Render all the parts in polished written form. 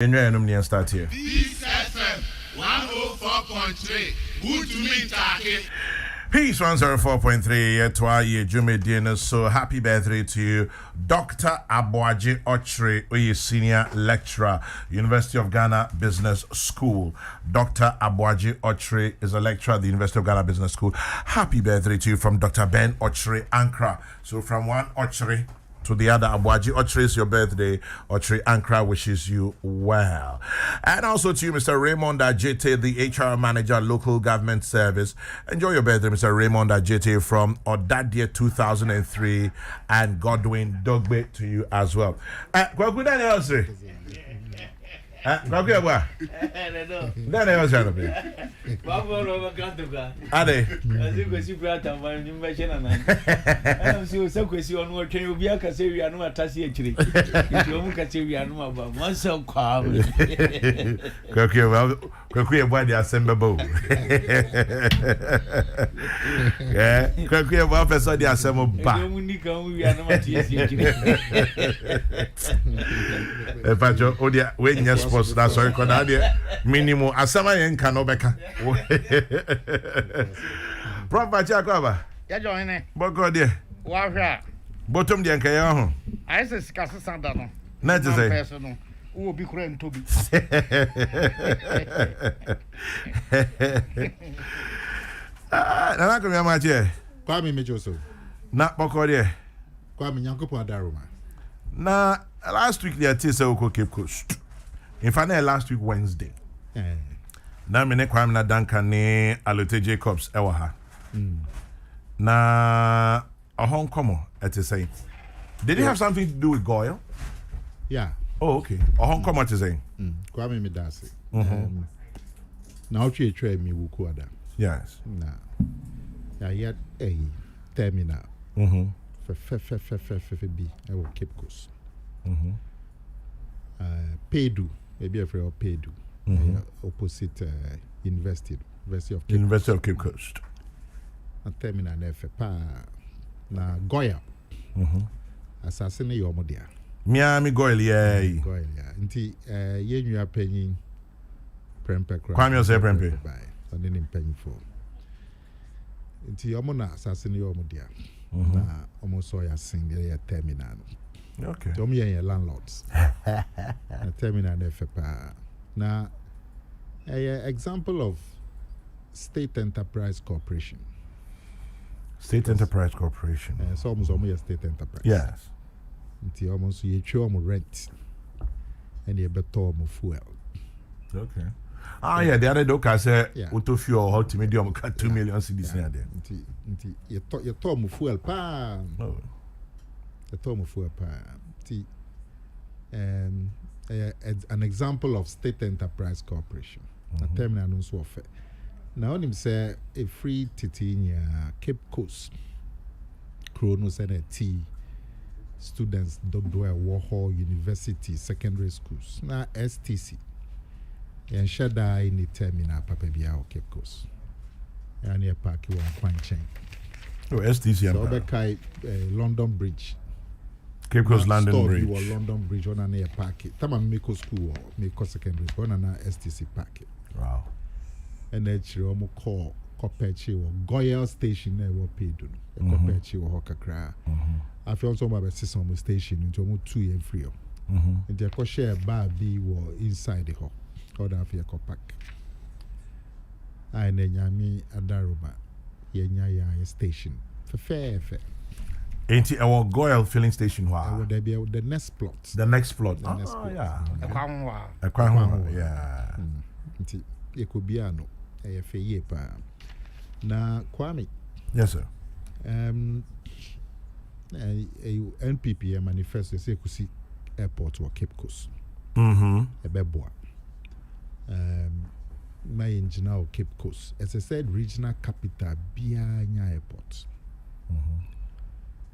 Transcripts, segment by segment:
Enjoy start here. Peace FM 104.3. Good to meet you. Peace 104.3. Twa Jumedina. So happy birthday to you, Dr. Aboagye Ochre, Oye senior lecturer, University of Ghana Business School. Dr. Aboagye Ochre is a lecturer at the University of Ghana Business School. Happy birthday to you from Dr. Ben Ochre Ankra. So from one Ochre to the other, Aboagye Ochre is your birthday. Ochre Ankra wishes you well. And also to you, Mr. Raymond Ajete, the HR manager, local government service. Enjoy your birthday, Mr. Raymond Ajete from Odadia 2003, and Godwin Dogbe to you as well. Kwaku Daniel Osre. Kwaku Ewa. Daniel Osre. Ade. Kwaku Ewa di asembebo. Kwaku Ewa person di asemba. Pacho odia we nya sports that's why koda dia minimum asama yen kan obeka. Proper Jacoba. Ya join eh. Boko dia. Wa hwa. Bottom dia nka ya ho. Ai se sika sanda no. Na je say. Wo bi kura ntobi. Na ko mi amache. Kwa mi mejo so. Na boko dia. Kwa mi nyankopo adaroma. Na last week there tell say we Cape Coast. In fact, last week Wednesday. Na me ne kwam na Duncan ne Alote Jacobs ewa ha. Na a Hong Kong at the same. Did it have something to do with Goyle? Yeah. Oh, okay. A Hong Kong at the same. Kwa mi medase. Na ochi etwa mi wuku ada. Yes. Na. Ya yet terminal. Fe bi ewo Cape Coast. Pedu, maybe if you're Pedu, opposite University of Cape Coast. And terminal pa na Goya. Assassin yomodia. Miami Goyle, yeah. Goya. Nti ye nyu apanyin prempe kra. Kwame say prempe. And then penny for. Nti yomo na assassin yomodia. Na almost so ya sing the terminal. Okay. Tom ye landlords. A terminal FPA. Now, example of State Enterprise Corporation. State Enterprise Corporation. So almost a state enterprise. Yes. Until almost you show rent and you better fuel. Okay. Ah, yeah, the other doc I said, Auto fuel hot medium cut 2 million cedis near there. Until you talk fuel pa. The term of an example of State Enterprise Corporation. A terminal no so fair. Now him say a free titi in Cape Coast. Kronos and a T students don't do a Warhol University secondary schools. Now STC. And shada in the terminal Papa Bia Cape Coast. And near park you one chain. Oh, STC. So Bekai London Bridge. Cape Coast London Bridge. You London Bridge on an air packet. Tama Miko school or Miko secondary school on an STC packet. Wow. And then she almost call Kopechi or Goyal Station there were paid. Kopechi or Hokakra. I feel also about a system station into almost 2 years free. And they share bar B were inside the hall. Or that for Kopak. I then Yami Adaruma. Yenya station. Fair. Ain't it our Goyle filling station? Wow. Would there be the next plot? The next plot. Yeah. A crown. Yeah. It could be ano. A fair pa. Na Kwame. Yes, sir. A NPPM manifesto say Kusi Airport or Cape Coast. A beboa. My engineer Cape Coast. As I said, regional capital Bianya Airport.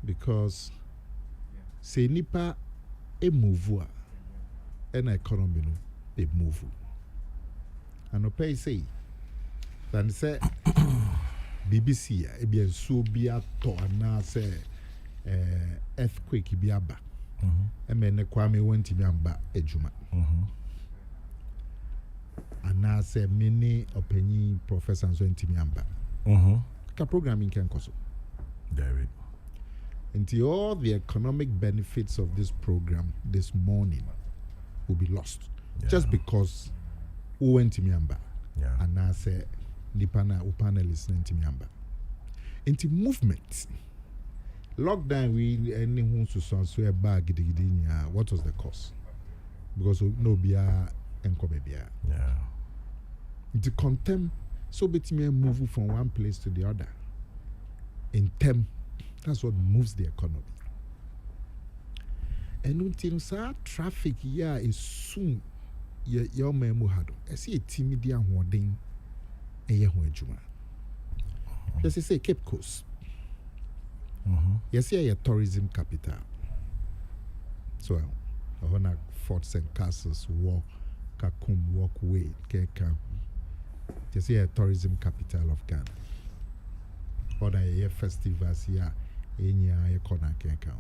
Because say nipa e move and economy no e move. And pay say then say BBC e be so be ato na say earthquake bi aba. E me ne Kwame went to be amba ejuma. say many opinion professors went to me amba. Ka programming can cause. David. Until all the economic benefits of this program this morning will be lost just because who went to me amba. Yeah. And I say Nipana Upana listening to me amba. Into movement. Lockdown we anyone to so bag what was the cost? Because no beer and beer. Yeah. Into contem so between move from one place to the other. In term, that's what moves the economy. And until traffic here is soon your memo had. I see a timid young wording a year when Juma. Let's say Cape Coast. Yes, here a tourism capital. So I want forts and castles, walk, Kakum walkway, Keka. Yes, here a tourism capital of Ghana. Other year festivals here in your corner Keka.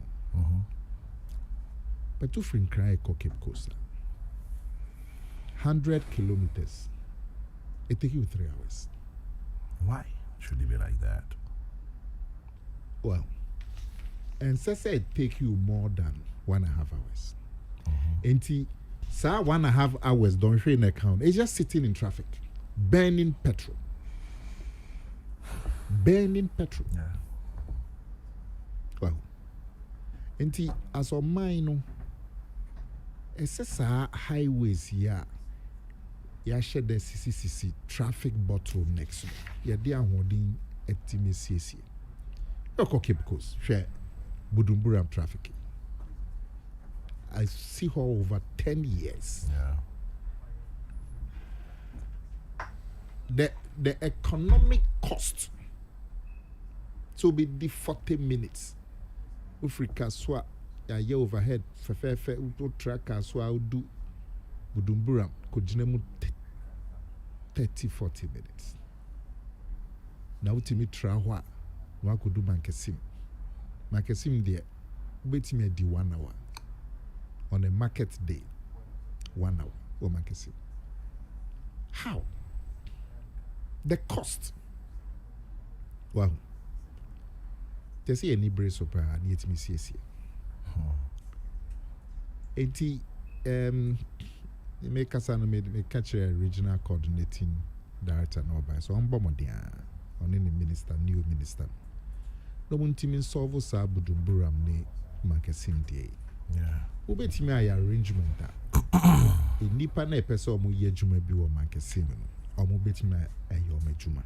But two friend cry Cape Coast. 100 kilometers. It takes you 3 hours. Why should it be like that? Well, and say it take you more than 1.5 hours. And sir, 1.5 hours don't show in account. It's just sitting in traffic, burning petrol. Burning petrol. Yeah. Well, and as of mine, it's a highways here. Ya share the CCCC traffic bottlenecks. Ya dia holding etimacy. Yoko Cape Coast, share Budumburam traffic. I see her over 10 years. Yeah. The economic cost to be the 40 minutes. Africa swa ya ye overhead fe tracker swa do Budumburam kujinemu 30-40 minutes. Now ultimate trawa wa could do Mankesim. Mankesim there wait me at the 1 hour. On a market day, 1 hour or Mankesim. How? The cost. Wow. There's any brace of need me see here. Make us me catch a regional coordinating director now by so on Bomodia on any minister, new minister. No one team in solve sa Budumburam ne Mankesim day. Yeah. Who bet me I arrangement that in Nipa na person mu ye juma bi wo Mankesim no omo bet me ayo majuma.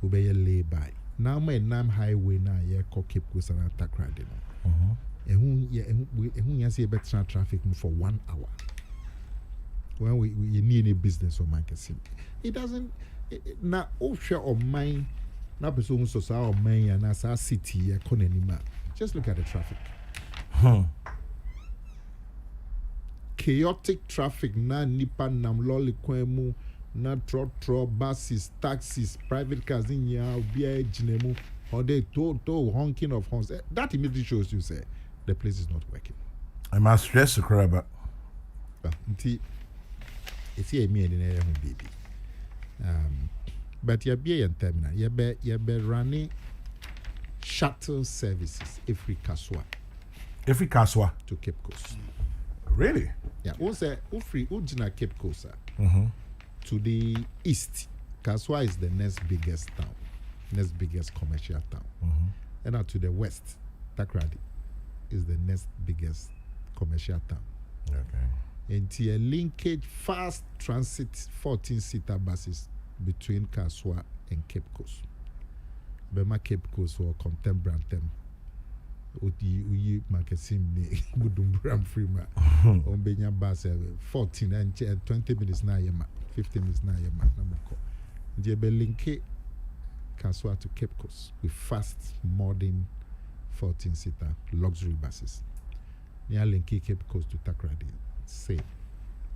Who be ye lay by. Now my Nam highway na ye ko Cape Coast and Takrade no. Ehun ya say better traffic for 1 hour. When we need a business or Mankesim. It doesn't now share of mine now person so sa or mine and as our city economy. Just look at the traffic. Chaotic traffic na nipa nam lolly kwemu na tro buses, taxis, private cars in ya obi jinemu or they to honking of horns. That immediately shows you say the place is not working. I must stress the crab. It's here me and baby. But you be in terminal. You be running shuttle services every Kaswa to Cape Coast. Really? Yeah. Also, free Ujina Cape Coast to the east. Kaswa is the next biggest town, next biggest commercial town. And now to the west, Takrady is the next biggest commercial town. Okay. And a linkage fast transit 14-seater buses between Kaswa and Cape Coast. Bema Cape Coast or contemporary uyi Mankesim ni Budumburam Freema on Benya bus 14 and 20 minutes na yema 15 minutes na yema namako. Jebe linke Kaswa to Cape Coast with fast modern 14-seater luxury buses. Near linke Cape Coast to Takrady. Say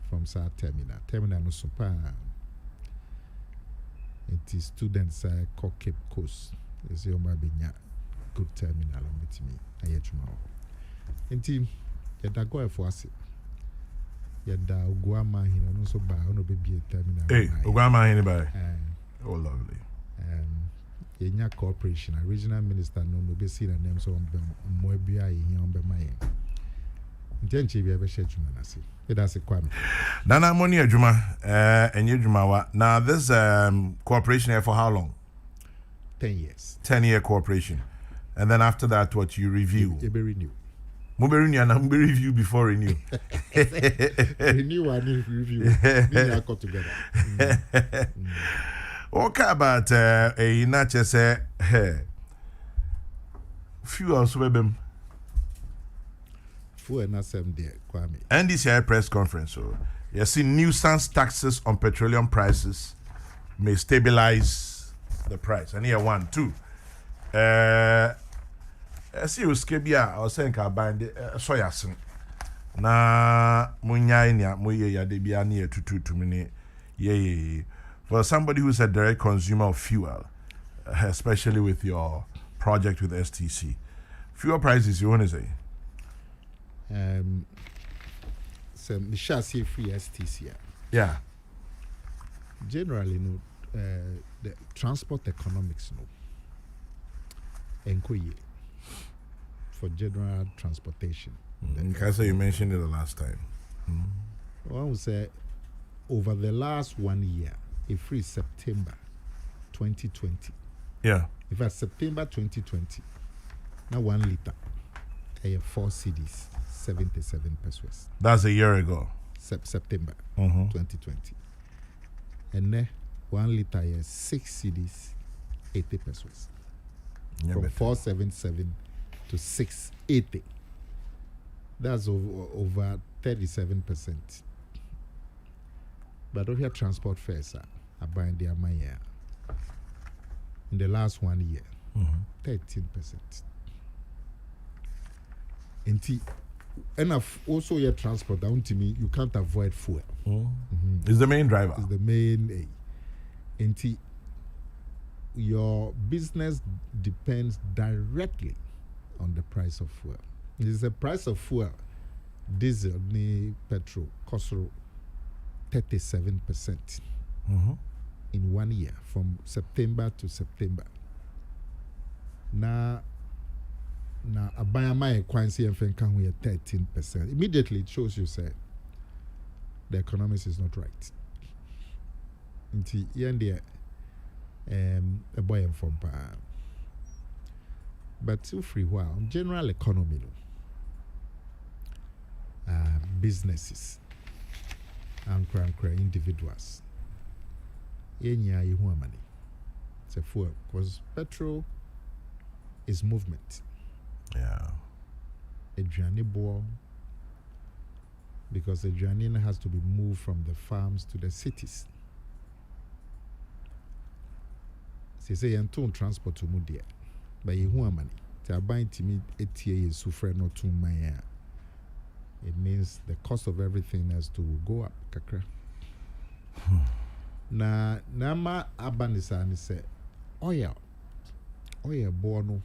from South Terminal no super. It is students called Cape Coast. They say good terminal with me. I yet tomorrow. And team, you go for us. yɛda oguama hene no nso baa ɔno bɛbie terminal Hey, Ogama anybody? Eh, Oh, lovely. yɛnya cooperation a regional minister no no bɛsi na nam sɛ mmoa bi a yɛhia ɔmbɛma yɛn nti ɛnkyɛ bi ɛbɛhyɛ adwuma no ase yɛda ase kwame Nana Moni Ajuma, and Jumawa. Now, this cooperation here for how long? 10 years 10-year cooperation. And then after that, what you review? yɛbɛ renew Mube review before renew. renew and review we are got together Okay, about a nature say, few also them. full and asem there kwame And this year press conference, so you see nuisance taxes on petroleum prices may stabilize the price. And here 1, 2. I see you skebia or saying ka bind soya sin. Na munya inya muye ya de bia near to mini ye. For somebody who's a direct consumer of fuel, especially with your project with STC, fuel prices you want to say? so me shall say free STC Yeah. generally no the transport economics no enkoye for general transportation Because you mentioned it the last time. one would say over the last 1 year a free September 2020 Yeah. in fact September 2020 now 1 liter 4 cedis 77 pesos That's a year ago. September Mhm. 2020 and then 1 liter is 6 cedis 80 pesos Yeah, from but- 477 to 680 that's over 37%. But over transport fares are buying their money in the last 1 year 13%. And also your transport down to me, you can't avoid fuel. It's the main driver. It's the main your business depends directly on the price of fuel. It is the price of fuel, diesel, petrol, cost 37% in 1 year from September to September. Now Abayama Kwansi and Fenkan we are 13%. Immediately it shows you say the economics is not right. Nti yende a boy from but too free while general economy businesses and individuals yenya you money it's a fuel because petrol is movement Yeah. aduane boɔ because aduane has to be moved from the farms to the cities. Say yɛnto transport mu deɛ but yɛhu amane nti aban timi etie yɛ sufrɛ no to man it means the cost of everything has to go up kakra. Na nama aba ne saa ne sɛ oil boɔ no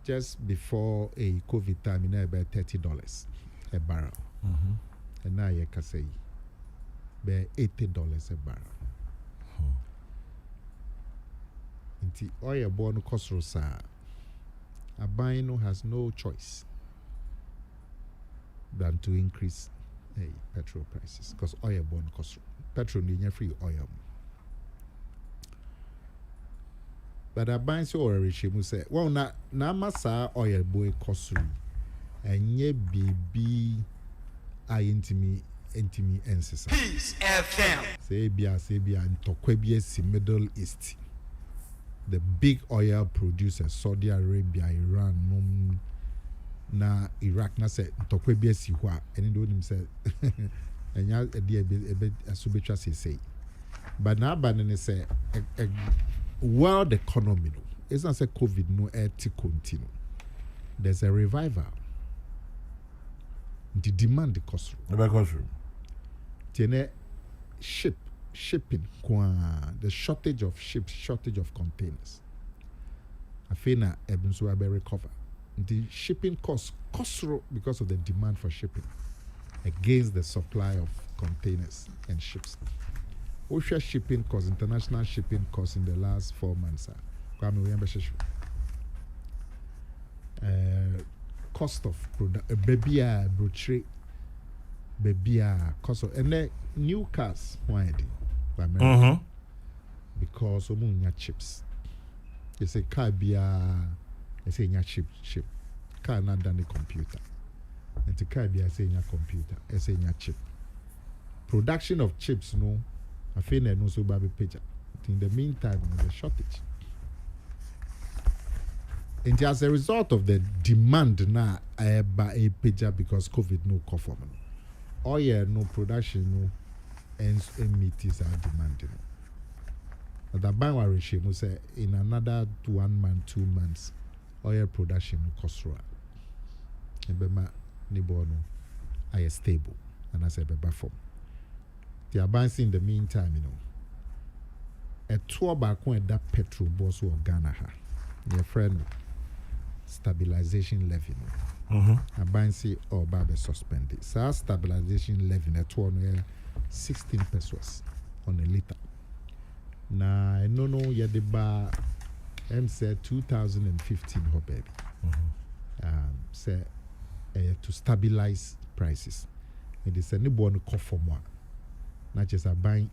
just before a COVID time, you know, about $30 a barrel. And now you can say about $80 a barrel. Inti oil born cost rosa. A bino has no choice than to increase petrol prices because oil born cost petrol in free oil. But I buy so already she must say, well, na masa oil boy cost and ye baby I intimi ensisa. Peace FM. Sabia and Tokwebies Middle East. The big oil producers, Saudi Arabia, Iran, na Iraq na say Tokwebies Siwa, and he don't say and ya a dear a subetra say. But now Bannon say a world economy no it's not say COVID no air to continue. There's a revival. The demand the cost tiene shipping the shortage of ships, shortage of containers. I feel na ebinso will recover. The shipping cost because of the demand for shipping. against the supply of containers and ships. Ocean shipping costs, international shipping costs in the last 4 months. Cost of product, baby, brochure, baby, cost of, and then new cars, why? Because of chips. They say car be they say chip. Car not done the computer. And the car be say computer, they say chip. Production of chips, no, I feel no so baby picture. In the meantime, there's a shortage. And as a result of the demand now, I buy a picture because COVID no cover. Oil no production no, and meat is our demand. But the bank regime say in another 1 month, 2 months, oil production will cost right. And bema nibo no, I stable, and I say beba form. The advance in the meantime, a tour back when that petrol boss of Ghana ha, your friend stabilization levy. A bank say or babe suspended. So stabilization levy at 16 pesos on a liter. Now I no ya the bar said 2015 ho baby. Say to stabilize prices. And they say no born cost for more. Not just a buying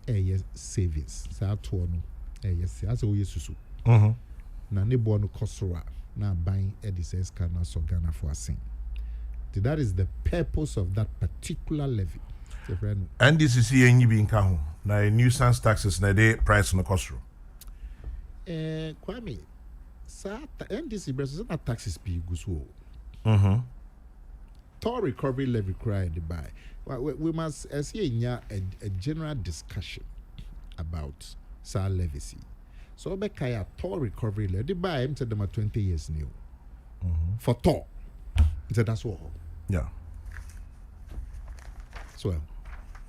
savings. So at one yes, as we used to. Na ne born cost na buying this can so Ghana for a sing. That is the purpose of that particular levy. And this is here in being count. Now nuisance taxes na day price on the cost. Kwame, sa NDC versus na taxes be guso. Toll recovery levy cried by. We must see a general discussion about sa legacy. So be kaya toll recovery levy by him to them 20 years new. For toll. That's all. Yeah. So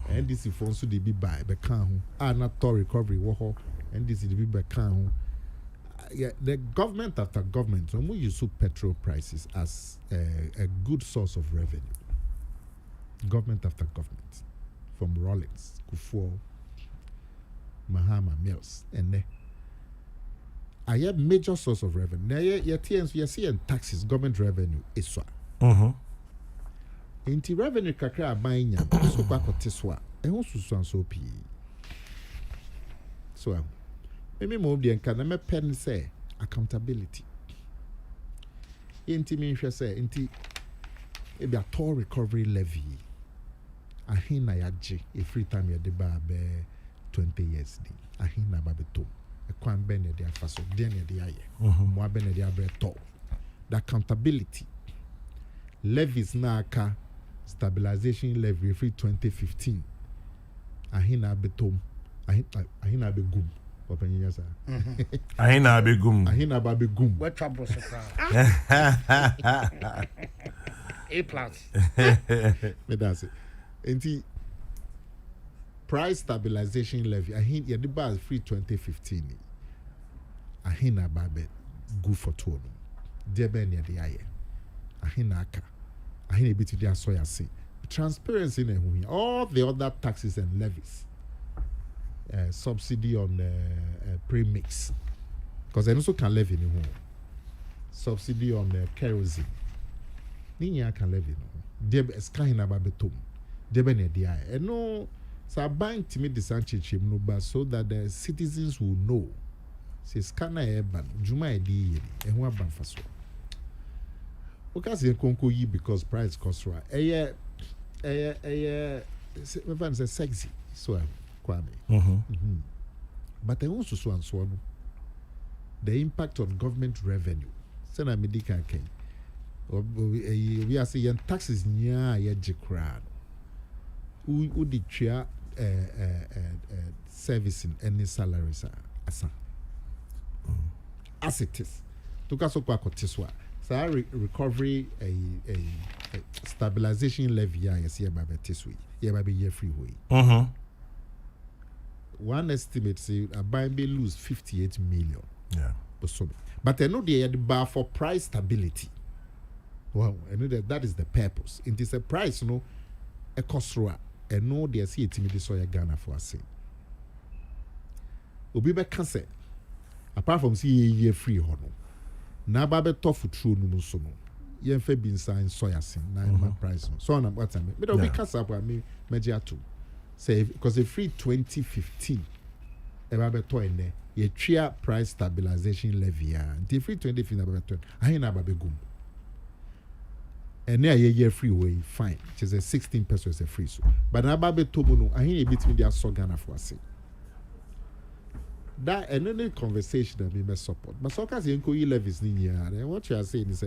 NDC phones to be by the can not toll recovery wo NDC be by can. Yeah, the government after government, we use petrol prices as a good source of revenue. Government after government, from Rollins, Kufuor, Mahama, Mills, and there. I have major source of revenue. Now, you see taxes, government revenue is so. Inti revenue kakra buying ya so kwa koteswa. E ho susu so pi. So maybe more than can me pen say accountability. Inti me hwe say inti e be a toll recovery levy. Ahina yaje e free time ya de ba be 20 years ni. Ahina ba beto. E kwan ben ya de afaso den ya de aye. Mo ben ya de abre toll. The accountability levies na aka stabilization levy free 2015. Ahina betom. Ahina be gum. Ahina be gum. Ahina ba be gum. What trouble A plus. But that's it. And price stabilization levy. Ahina the bar free 2015. Ahina ba be good for tono. Debe near the aye. Ahina aka. Ahina be to their soya say. Transparency in all the other taxes and levies. Subsidy on premix, because I also can levy in home. Subsidy on kerosene. Ninya can levy no. Deb eskahina babetum. Debe ne dia. And no, so buying to me the sanchim no ba so that the citizens will know. Say scanner ban juma edi e ho ban faso. Because konko yi because price cost right. Me say sexy. So but I also so the impact on government revenue. Sena medical ken. We are saying taxes nya ya jekra. Who di tria servicing any salaries asa. As it is. Tuka so kwa kotiswa. So recovery a stabilization levy ya yes ya babe tiswi. Ya babe ye free way. One estimate say a buy may lose 58 million. Yeah. But I know they had the bar for price stability. Well, I know that is the purpose. It is a price, a kosro a no they see it me so ya Ghana for us. Obi be can say apart from see ye free hono. Na ba be tofu true no so no. Yen fe bin sign soya sin na my price no. So na what time. Me do be kasa for me media say because the free 2015 e ba be to ene ye tria price stabilization levy the free 2015 ba be to ahin na ba be gum. And near year free way, fine. Which is a 16 pesos a free so. But na ba be to no, I hear between their so Ghana for us. That another conversation that we must support. But so case yenko yi levies ni nya. And what you are saying is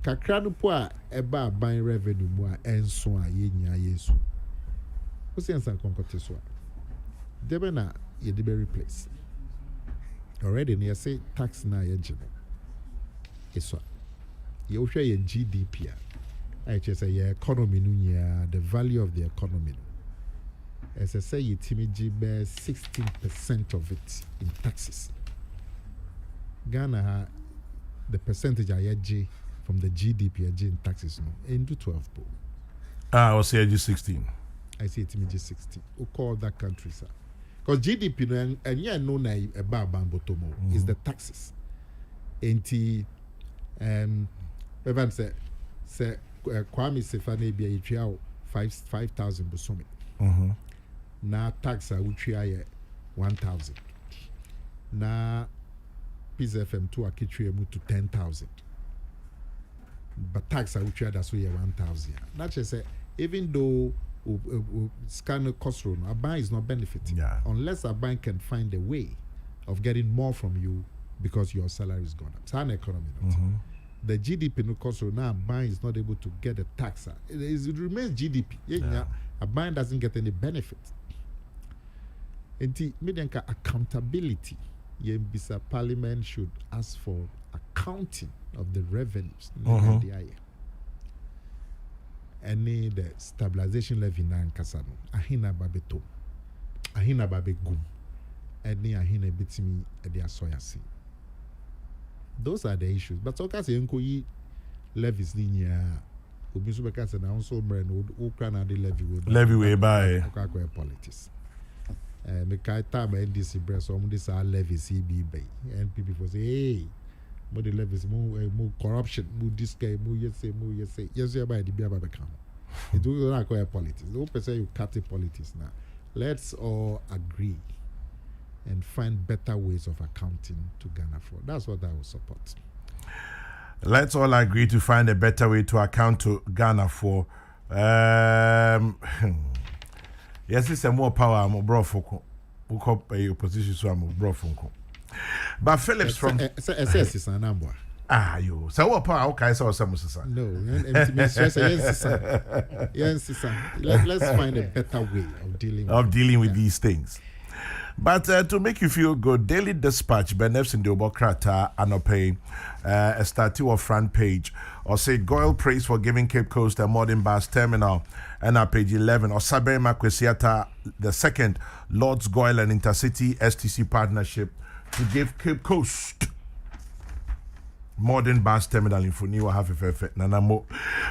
kakra no po a eba ban revenue mu a enso a ye nya yesu. Wo se ansan konkote so. Debe na ye de be replace. Already near say tax na ye jeme. Eso. You share your GDP. I just say your economy, the value of the economy. As I say, you TMG bears 16% of it in taxes. Ghana, the percentage I G from the GDP in taxes no into 12. I was say 16. I say TMG 16. Who call that country, sir? Because GDP no and yeah no na a bambotomo is the taxes. Evan say Kwame Sefane be a tria 5,000 busumi. Na tax a which I 1,000. Na PZFM 2 a kitri mu to 10,000. But tax a which that's where 1,000. Not just say even though scan cost run, a bank is not benefiting unless a bank can find a way of getting more from you because your salary is gone up. It's an economy. The GDP no cost now bank is not able to get a tax. It remains GDP. A bank doesn't get any benefit. And the accountability. Bisa Parliament should ask for accounting of the revenues. Any the stabilization levy na nkasa no ahina babeto ahina babegum any ahina bitimi e dia soyase. Those are the issues. But so case enko yi levies ni nya obi so be case na also mre no ukra na the levy way by politics. Me kai time NDC breast some this are levies CB NPP for say hey mo the levies mo corruption mo this guy mo yes by the bia ba come. It do not acquire politics. The whole person you cut politics now. Let's all agree and find better ways of accounting to Ghana for. That's what I will support. Let's all agree to find a better way to account to Ghana for. Yes, it's a more power. I'm a bro for your position, so I'm a bro for. But Phillips from SS is a number. You so what power? Okay, so some no. Yes, let's find a better way of dealing with these things. But to make you feel good, Daily Dispatch, Benefs in the Obokrata, Anope, a statue of front page, or say Goyle praise for giving Cape Coast a modern bus terminal, and at page 11, or Sabere Makwesiata, the second Lords Goyle and Intercity STC partnership to give Cape Coast modern bus terminal in Funiwa have Nana Mo.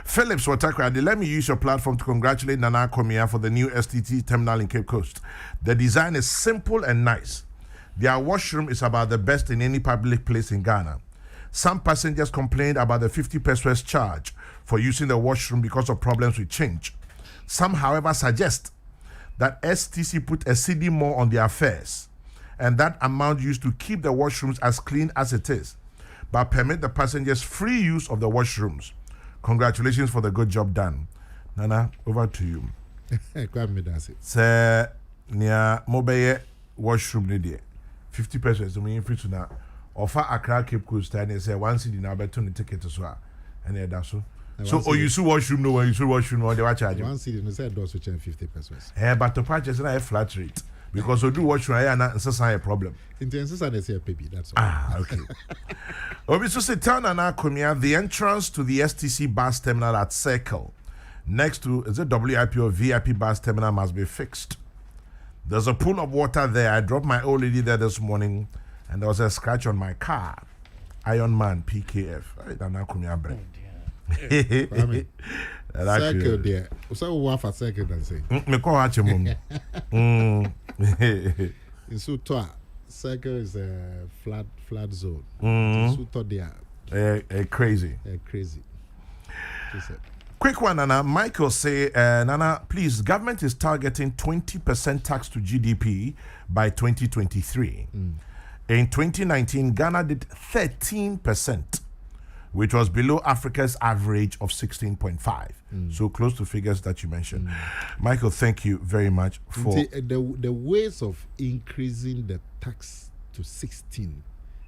Phillips Watakradi, let me use your platform to congratulate Nana Komia for the new STT terminal in Cape Coast. The design is simple and nice. Their washroom is about the best in any public place in Ghana. Some passengers complained about the 50 pesos charge for using the washroom because of problems with change. Some, however, suggest that STC put a CD more on their fares, and that amount used to keep the washrooms as clean as it is, but permit the passengers free use of the washrooms. Congratulations for the good job done. Nana, over to you. Sir, near mobile washroom near 50 pesos. I mean, free to now. Offer Accra Cape Coast and they say one city now better to ticket as well. And that's so. So, you see washroom no one, you see washroom no, they were charging. One city, they said those which 50 pesos. But the purchase is not a flat rate. Because we do washroom, I and it's a problem. Intense and say baby, that's all. Okay. Obviously, town and Akomia, the entrance to the STC bus terminal at Circle, next to the WIP or VIP bus terminal, must be fixed. There's a pool of water there. I dropped my old lady there this morning, and there was a scratch on my car. Iron Man PKF. Circle there. So what for circle than say? Me call watch him. In Sutoa, circle is a flat zone. Sutoa there. Crazy. Crazy. Quick one, Nana. Michael say, Nana, please, government is targeting 20% tax to GDP by 2023. In 2019, Ghana did 13%, which was below Africa's average of 16.5. So close to figures that you mentioned. Michael, thank you very much for the ways of increasing the tax to 16.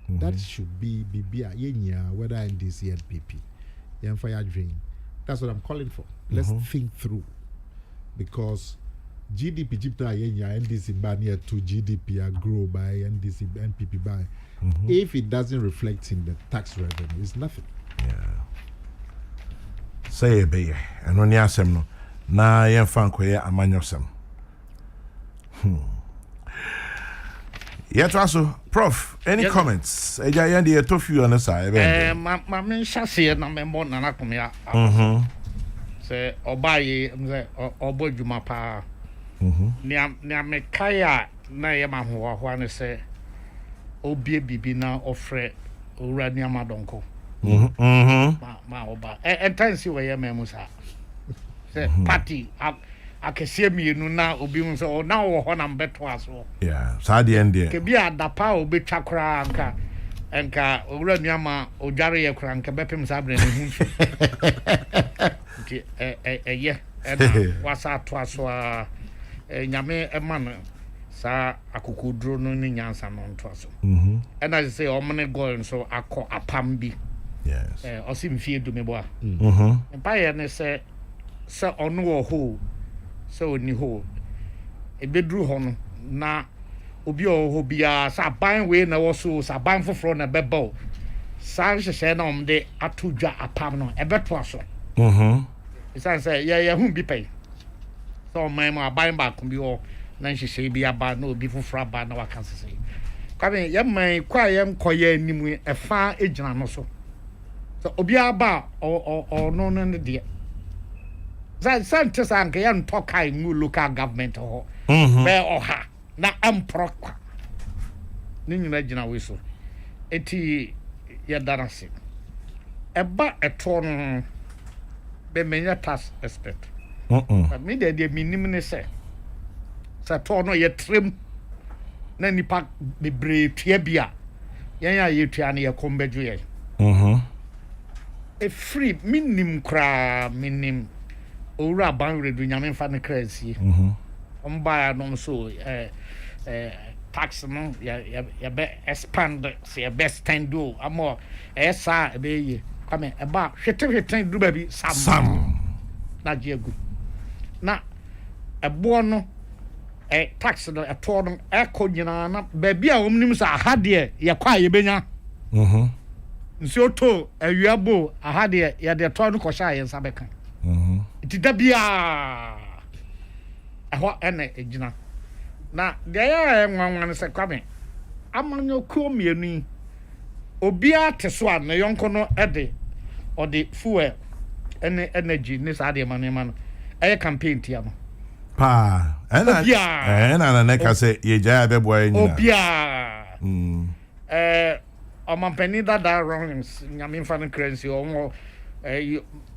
That should be BBI, whether NDC and PP. That's what I'm calling for. Let's think through, because GDP NDC by near to GDP grow by NDC NPP by. If it doesn't reflect in the tax revenue, it's nothing. Yeah. Say be and on yasem no na yen fan koye amanyosem. Yet also, Prof, any comments? Eja yandi etofu on the side. Ma men chassis na me mo na komia. Say obaye say obodwuma pa. Nia me kaya na ye ma ho ne say obie bibi na ofre owura ni amadonko. Ma oba entansi we ye memusa. Say party akese mienu na obi hu so na wo ho na mbeto aso. Yeah, so the end there. Ke bia dapa obetwa kra anka owura nuama odware ye kra anka bepem sabre ne hu. Nti ye na wasa to aso a nyame ema no sa akokodro no ni nyansa no nto aso. And as say omne goal so akọ apam bi. Yes. Osim fie do me bo a. Mpa ye ne se ono wo ho so oni ho ebedru ho no na obi ho bia sa ban we na wo so sa ban foforo na bebọ sa hyehyẹ na omde atodwa apam no ebeto aso. Isa say ye hu bi pay so man ma ban ba ko bi ho na hyehyẹ bi aba na obi foforo aba na waka sese kwabe ye man kwa ye nkoye animu efa ejina no so obi aba o no no de Scientists and can talk in local government or where or ha na emprokwa. Nini na whistle. Eti ya danasi. Eba eton be menya tax expert. But me de minimum say. Sa tono ye trim na nipa bebre tua bia. Yan ya ye tua na ye kombeju ye. A free minimum kra minim. Owura ban redu nyame fa ne kransie omba no so tax no ya be expand se ya best stand do amo esa be ye kwame eba hwete du ba bi sam na jegu na ebo no tax no eto no ekonyina na ba bi a omnim sa ahade ye kwa ye benya nsi oto awiabo ahade ye de to no kosha ye nsa beka iti dabia eho ene ejina na de ya nwanwan se kwame amanyo ko mienu obi ateso a na yonko no ede ode fuel ene energy ni sa de manema no eye campaign tia no pa ena na ka se ye ja be boy nyina obia omampani da wrongs nyame fa no currency o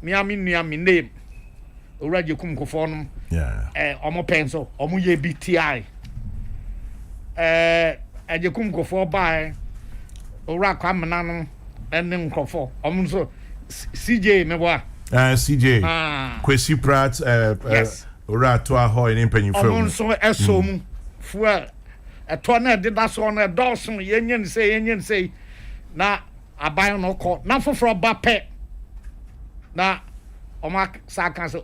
miami name already kum kofo no omo penso omo ye BTI ajekum kofo bai ora kwamna no enne nkofo omo so CJ meboa CJ Kwesi Pratt ora to a ho in penny from omo so esom fuel eto na de da so na dawson yenyen say na aban no ko na foforo ba pe na oma saka say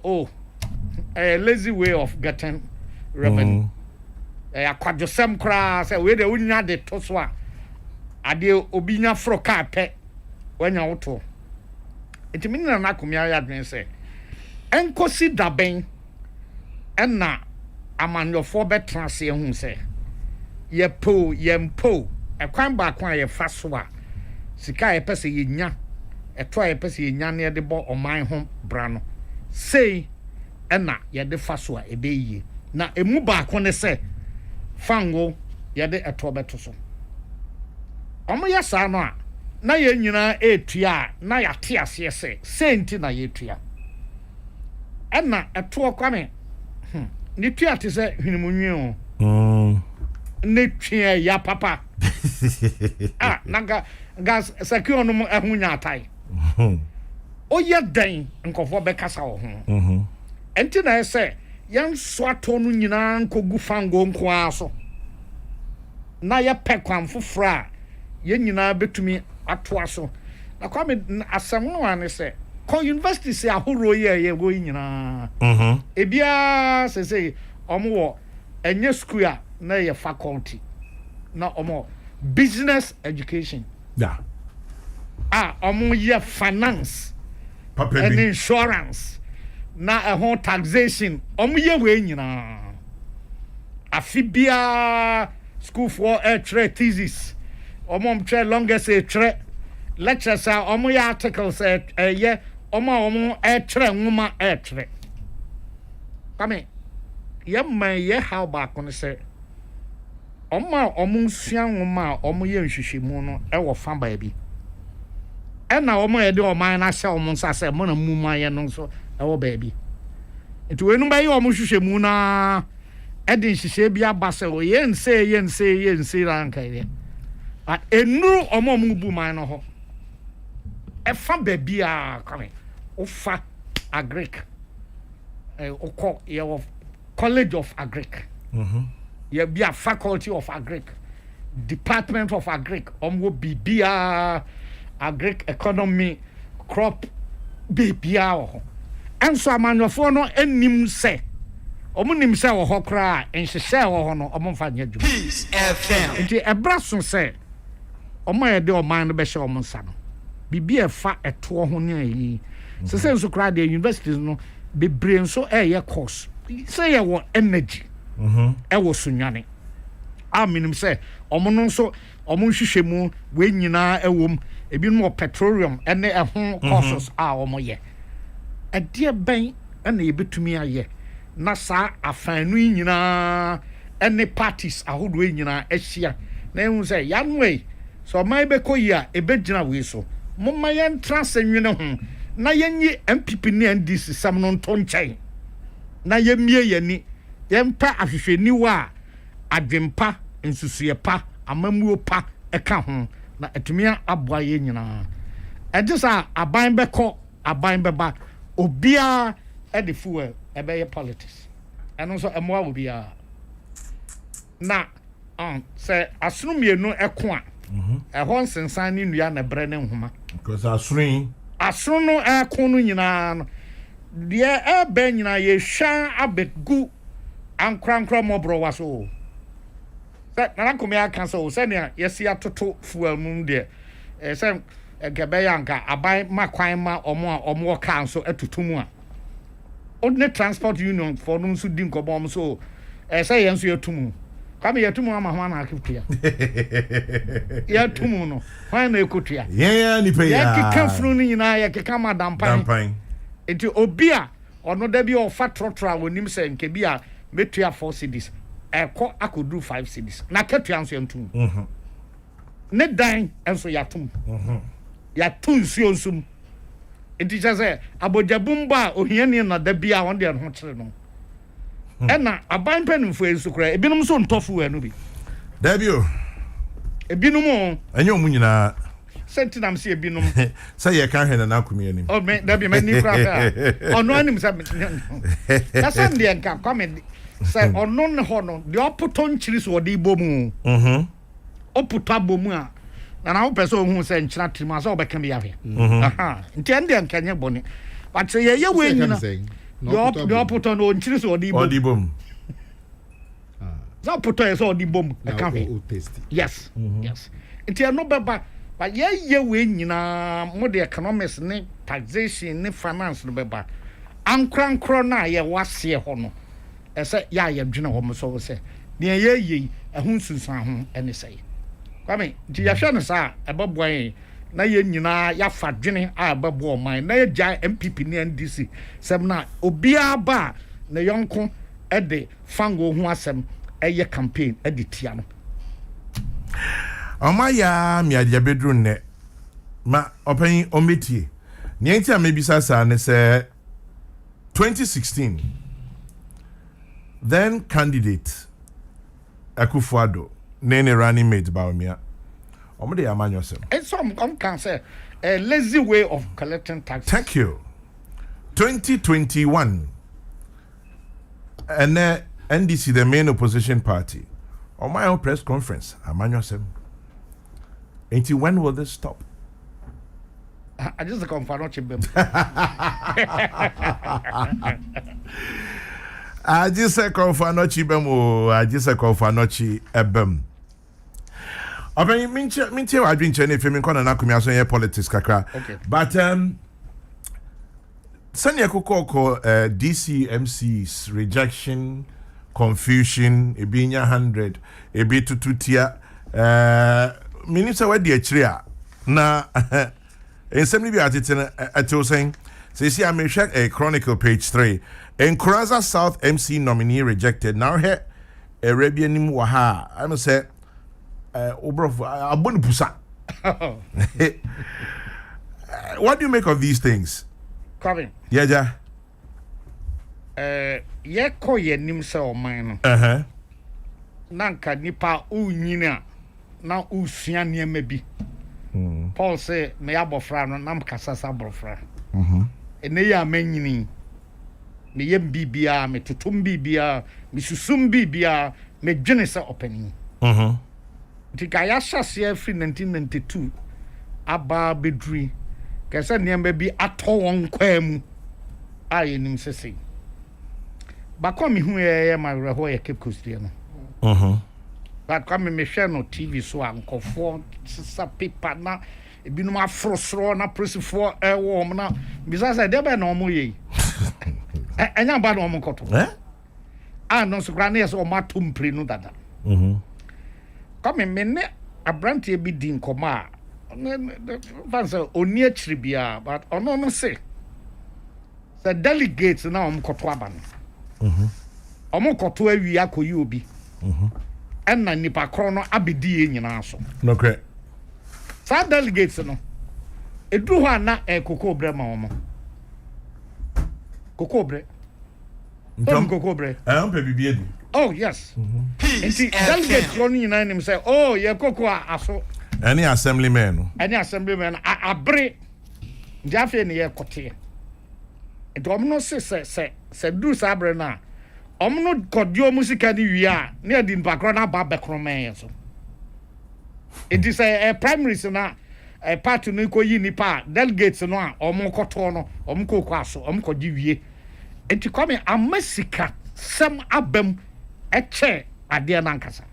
a lazy way of getting revenue akwadosem kra say we de unya de to so a ade obinya fro ka pe wanya woto etimi na komia ya dwen say enkosi daben enna amanyofo betrase hu say yempo ekwan ba kwa ye fa so a sika ye pese ye nya eto ye pese ye nya ne de bo oman ho bra no say ɛna yɛde fa so a ɛbɛyie na emu baako ne sɛ fango yɛde ɛtɔ bɛto so ɔmo yɛ saa no a na yɛn nyinaa etua na yɛate aseɛ sɛ senti na yɛtua ɛna ɛtoɔ kwame ne tua te sɛ hwinimunwi o ne tua ya papa naga gas sekio no ɛho nya atai oyɛ dan nkɔfo bɛkasa wɔ ho enti na ɛsɛ yɛn soato no nyinaa nkogu fango nko aso na yɛpɛ kwan foforɔ a yɛn nyinaa betumi atoa so na kwa me asɛm no ane sɛ kɔ university se ahoro yɛ go nyinaa ebia sɛ ɔmo wɔ enye school a na yɛ faculty na ɔmo business education ɔmo yɛ finance and insurance na ɛho taxation ɔmo yɛ we nyinaa afibia school for thesis ɔmo mtwe longest tre lectures a ɔmo yɛ articles ɛyɛ ɔmo tre nwoma tre kame yɛ how back on say ɔmo nsua nwoma ɔmo yɛ nhwehwɛmu no ɛwɔ fa baabi ɛna ɔmo yɛ de ɔman na hyɛ ɔmo nsa sɛ mo na mu mayɛ no nso ɛwɔ baabi nti we no bɛyɛ ɔmo hwehwɛmu na ɛde nhyehyɛ bi aba sɛ yɛ nse ranka yɛ but enuru ɔmo bu man no ho ɛfa baabi a kame ofa agric okɔ yɛ college of agric yɛ be a faculty of agric department of agric bibia agric economy crop bibia ho enso amanyofo no enim sɛ nim sɛ wɔ hɔ kra enhyehyɛ wɔ hɔ no mfa nya dwuma Peace FM nti ɛbra so sɛ yɛ de ɔman no bɛhyɛ nsa no bibia fa ɛtoɔ ho ne ayi sɛ nso kra de universities no bebre nso ɛyɛ course sɛ yɛ wɔ energy ɛwɔ sunwane minim sɛ ɔmo no nso ɔmo nhwehwɛ mu we nyinaa ɛwom ebi no petroleum ɛne ɛho courses a ɔmo yɛ ɛdeɛ bɛn ɛna yɛbɛtumi ayɛ na saa afanu nyinaa ɛne parties ahodoɔ nyinaa ahyia na ehu sɛ yanwe so ɔman bɛkɔ yi a ɛbɛgyina we so momma yɛn transɛnwene ho na yɛnyi MPP ne NDC sam no nto nkyɛn na yɛmie yɛni yɛmpa ahwehwɛniwa a adwempa nsusue pa amamuo pa ɛka ho na ɛtumi aboa yɛ nyinaa ɛde sa aban bɛkɔ aban bɛba obia ɛde fuel ɛbɛyɛ politics ɛno nso ɛmoa obia na sɛ asono mienu ɛko a ɛhɔ nsensan ne nnua na brɛ ne nhoma because asono no ɛko no nyinaa no deɛ ɛbɛ nyinaa yɛhwan abɛgu ankrankra mɔbrɔ wa so sɛ nana komi aka sɛ o sɛ nea yɛsi atoto fuel mu deɛ sɛ gɛbɛyɛ anka aban ma kwan ma ɔmo ka nso atutu mu a ordinary transport union for no nso di nkɔbɔ ɔmo so sɛ yɛn nso yɛtumu kame yɛtumu ama ho ana akutua yɛtumu no hwan na ekotua yɛn nipa ya yɛkeka funu no nyinaa yɛkeka ma dampan enti obi a ɔno da bi ɔfa trɔtrɔ a wɔnim sɛ nke bi a metua 4 cities ɛkɔ akoduru 5 cities na katua nso yɛntum ne dan nso yɛatum yɛatum nsuo nsum enti kyɛ sɛ abɔgyabumba a ohiani na da bi a wɔn deɛ no ho kyerɛ no ɛna aban panimfo nso kora ebinom nso ntɔfo anu bi dabio ebinom ɛnyɛ ɔmo nyinaa sentinam sɛ ebinom sɛ yɛ ka hwɛ na akomi anim me dabi me ni kora ɔno anim sɛ kasa deɛ nka kwame sɛ ɔno ne hɔ no deɛ ɔpotɔ nkyiri so ɔde ibɔ mu ɔpotɔ abɔ mu a na wo pɛ sɛ ɔhu sɛ nkyena tirim a sɛ ɔbɛka bi yahwɛ nti ɛn deɛ nka nyɛ bɔne but sɛ yɛyɛ wei nyina deɛ ɔpotɔ no ɔnkyiri so ɔde ibɔ mu sɛ ɔpotɔ yɛ sɛ ɔde ibɔ mu ɛka hwɛ yes nti ɛno bɛba but yɛyɛ wei nyinaa mo de economics ne taxation ne finance no bɛba ankrankro na yɛ waseɛ hɔ no ɛsɛ yɛ dwene hɔ mo so sɛ ne yɛyɛ ɛho sunsan ho ɛne sɛ kwame nti yɛhwɛ no saa ɛbɛboa na ye nyina ya fa dwene a bebo man na ye gya MPP ne NDC sem na obia ba na yonko e de fango ho asem eye campaign e de tia no Omaya mi adia bedru ne ma open ometie nienti a mebisa sa ne se 2016 then candidate Akufo-Addo nene running mate Bawumia omode amanyo sem and some can say a lazy way of collecting taxes. thank you 2021 and NDC the main opposition party on my own press conference amanyo sem until when will this stop? I just come for not chibem. I just say come for not chibem o I just say come for not chibem. Oben minche wa adwin che na efemi nkọ na akumi aso ye politics kakra. Okay. But Sanya Kokrokoo DCMC's rejection, confusion, ebinya 100, ebi tututia minister wa di achire na ensem bi atete ato saying say see am check a chronicle page 3 Nkuraza South MC nominee rejected now here Arabian nim wa ha I must say obrof abon pusa. What do you make of these things? Coming. Yeah. Ye ko ye nim se o man Uh-huh. nanka nipa unyina na usua niema bi. Paul say me abofra no nam kasasa abofra. Ene ya manyini. Me yem bibia, me tutum bibia, me susum bibia, me dwene se opani. Tika ya hyase afri 1992 aba bedri. Kesa niema bi ato won kwamu. Aye nim sese. Bakọ mi hu ye ma reho ye Cape Coast no. But come me share no TV so ankofo sisa paper na ebinum afrosro na presifo ewo na bisa say de be na omo ye. Enya ba na omo koto. No so gra na ye so omo atompre no dada. Come me ne abrantie bi di nkoma fansa oni achiri bia but ono no say the delegates na omo koto aba no. Omo koto awi akoyi obi. Enna nipa kro no abedi e nyina so. No cre. Sa delegates no. Edu ho na Kokobre ma omo. Kokobre. Kokobre. Ampe bibi edu. Oh yes. Enti delegates no nyina nim say oh ye koko aso. Any assemblyman no. Any assemblyman abre. Ndiafe ne ye kote. Enti omo no se du sa abre na. Omno kodio musika ni wia na di mpakro na ba bekromen so it is a primaries na a party no ko yi nipa delegates no a omo koto no omo kokọ aso omo kogi wie enti come amasika sem abam eche ade na nkasa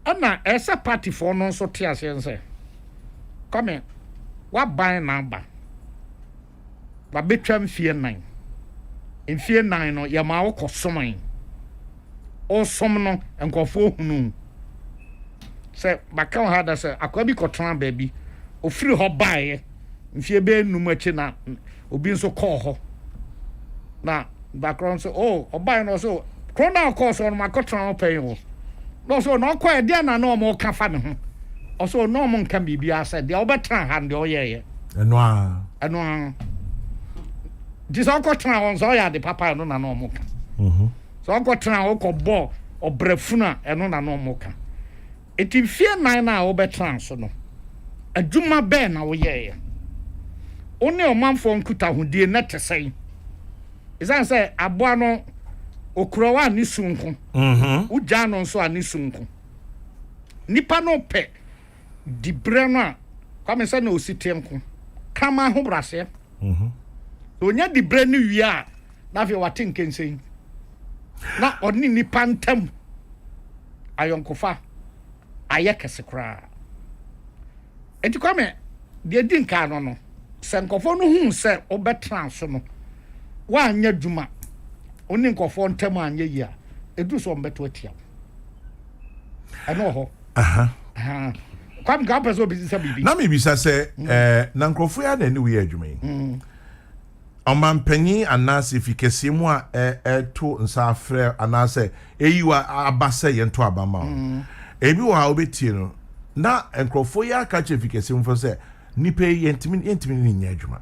ana esa party for no so te ase come wa ban na ba betwam fie 9 in fear 9 no ya ma wo kosoman o som no enkofo hunu se baka ha da se akwa bi kotran ba bi ofiri ho bae mfie be num achi na obi nso call ho na background so oh obae no so krona course on ma kotran pay ho no so no kwa dia na no mo ka fa me ho o so no mo nka bibia se dia obetran ha ndi oyeye Eno a This uncle tran on so ya the papa no na no moka. So uncle tran o ko bo obrefuna eno na no moka. Eti fie 9 na o betran so no. Adwuma be na wo ye. One o manfo nkuta hodie na tesai. Isan say aboa no okurawa ni sunku. Uja no so ani sunku. Nipa no pe dibre no a kwame say na ositenku. Kama ho brase. Onya di brand new year na fe wate nkensen na oni ni pantam ayonkofa ayekese kra enti kwame de di nka no senkofo no hu se obetra so no wa anya dwuma oni nkofo ntam anya yi a edu so mbeto atia ano ho Kwam ga person bi say bibi na me bisa say na nkrofo ya na ni we adwuma yi Omampanyi anase fikese mu a to nsa afre anase eyiwa abase yento abama ebi wa obetie no na nkrofo ya ka che fikese mu for say nipa yentimi ni nya adwuma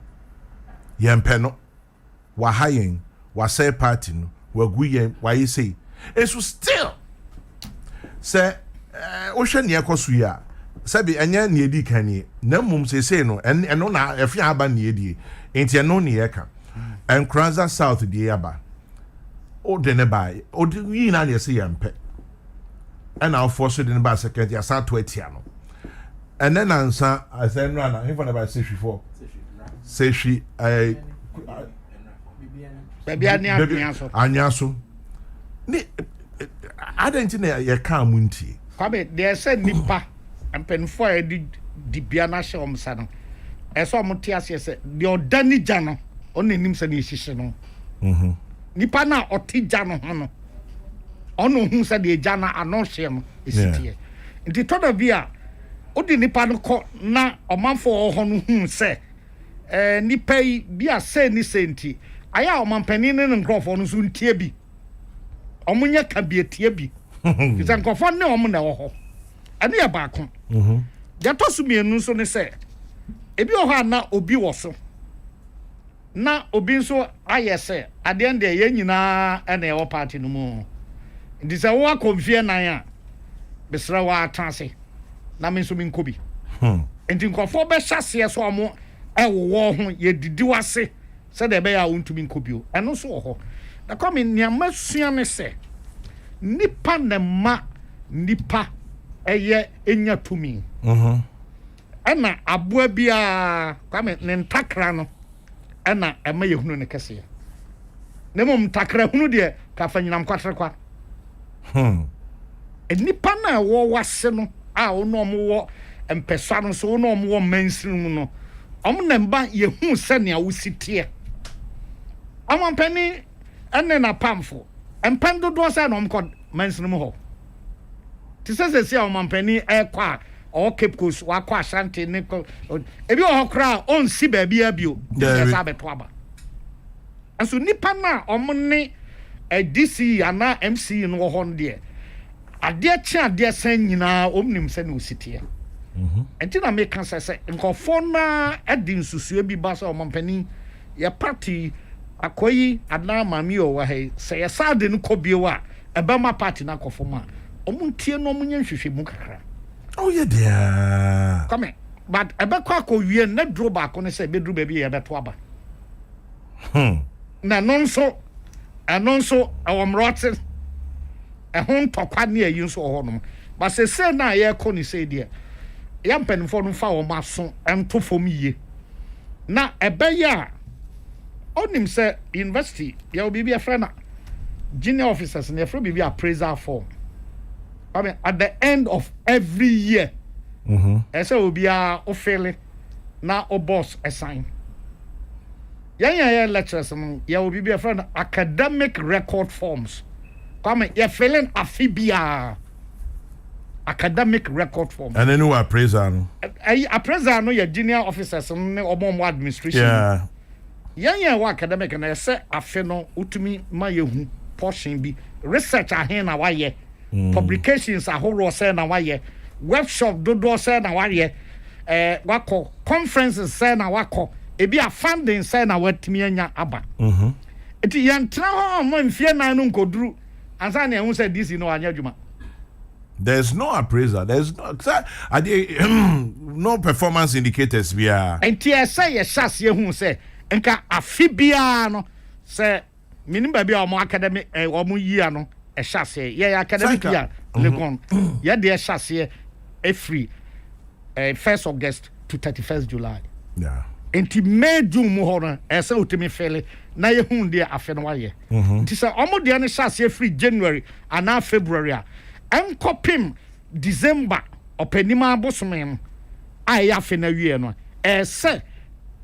yempe no wa hayen wa say party no wa guyen wa yisi esu still say o hwe ne ekoso ya sabi enya ne edi kanie na mum sese no eno na efi aba ne edi enti eno ne yeka and Kranza South the Aba. O de ne buy. O de yi na ye say yempe. And I'll force it in the second. I start to etiano. And then answer I said no na him for about 64. Say she baby anyaso. Ni identity ye kan munti. Kwame there say nipa empenfo e di bia na hye omsa no. Eso omote ase say the odani gya no oni nim se na ehihye no nipa na otija no ho no ono hu se de gya na ano hye no esitie nti toda bia odi nipa no ko na omanfo ho no hu se nipa yi bia se ni senti aya omanpani ne nkrofo no so ntie bi omunye ka bi etie bi kiza nkrofo ne omu na ho ane ya ba ko ja to su mienu so ne se ebi o ha na obi wo so na obi nso ayese ade ende ye nyina ene wo party no mu ndi se wo akonfie nan a besra wa atanse na me nso mi nkobi enti nkofo be hyase so omo ewo ho ye didi wase se de be ya wontumi nkobi o eno so wo ho na come nia masua me se nipa ne ma nipa eye enya tumi ena aboa bia kwame ne ntakra no ena ema yehunu ne kese ne mom takra hunu de ka fanyinam kwatre kwa enipa na wo wase no a ono mo wo empesa no so ono mo wo mansirim no na mba yehu se ne awusitie amampani enne na pamfo empendo do se no mko mansirim ho tisese amampani kwa o Cape Coast wa kwa Ashanti ne ebi o hokra on si ba bia bio yesa beto aba aso nipa na omne DC ana MC no ho nde ade chi ade san nyina omnim se na ositie enti na me kan se nkofo na edi nsusu bi ba so omampani ya party akoyi adna mami o wa he se ya sade no kobie wa eba ma party na kofo ma omuntie no omunye nhwehwe mu kakra. Oh yeah dear. Come but ebe kwa ko wie na dro ba ko ne se be dro ba bi ye beto aba. Na nonso awomrote ehon tokwa ne ayi nso ho no. Ba se na ye ko ni se de. Ya mpanfo no fa wo maso ento fom yie. Na ebe ya onim se university ya obi bi afra na junior officers na afra bi appraiser form. I mean, at the end of every year, ese obi a ofele na o boss assign. Ya lecturers ya obi be friend academic record forms. Come ya filling afibia academic record forms. And then who appraiser no? Appraiser no ya junior officers no omo administration. Ya wa academic na say afe no utumi ma yehu portion bi research ahen na wa ye. Publications ahoro say na waye workshop dodo say na waye wako conferences say na wako ebi a funding say na watimi anya aba eti yantra ho mo mfie na no nkoduru ansa na ehun say this no anya adwuma. There's no appraiser, there's no performance indicators bia enti say ye hyase ehun say nka afibia no say minim ba bia o academic o mo yia no a chassis, yeah, academic year, Legon, yeah, dear chassis, a free 1st August to 31st July. Yeah. And to May June Mohona, as so to me fairly, na ye hun dear afenwaye. It is almost the only chassis free January and now February. And copim December, or Penima Bosman, I afena year, as say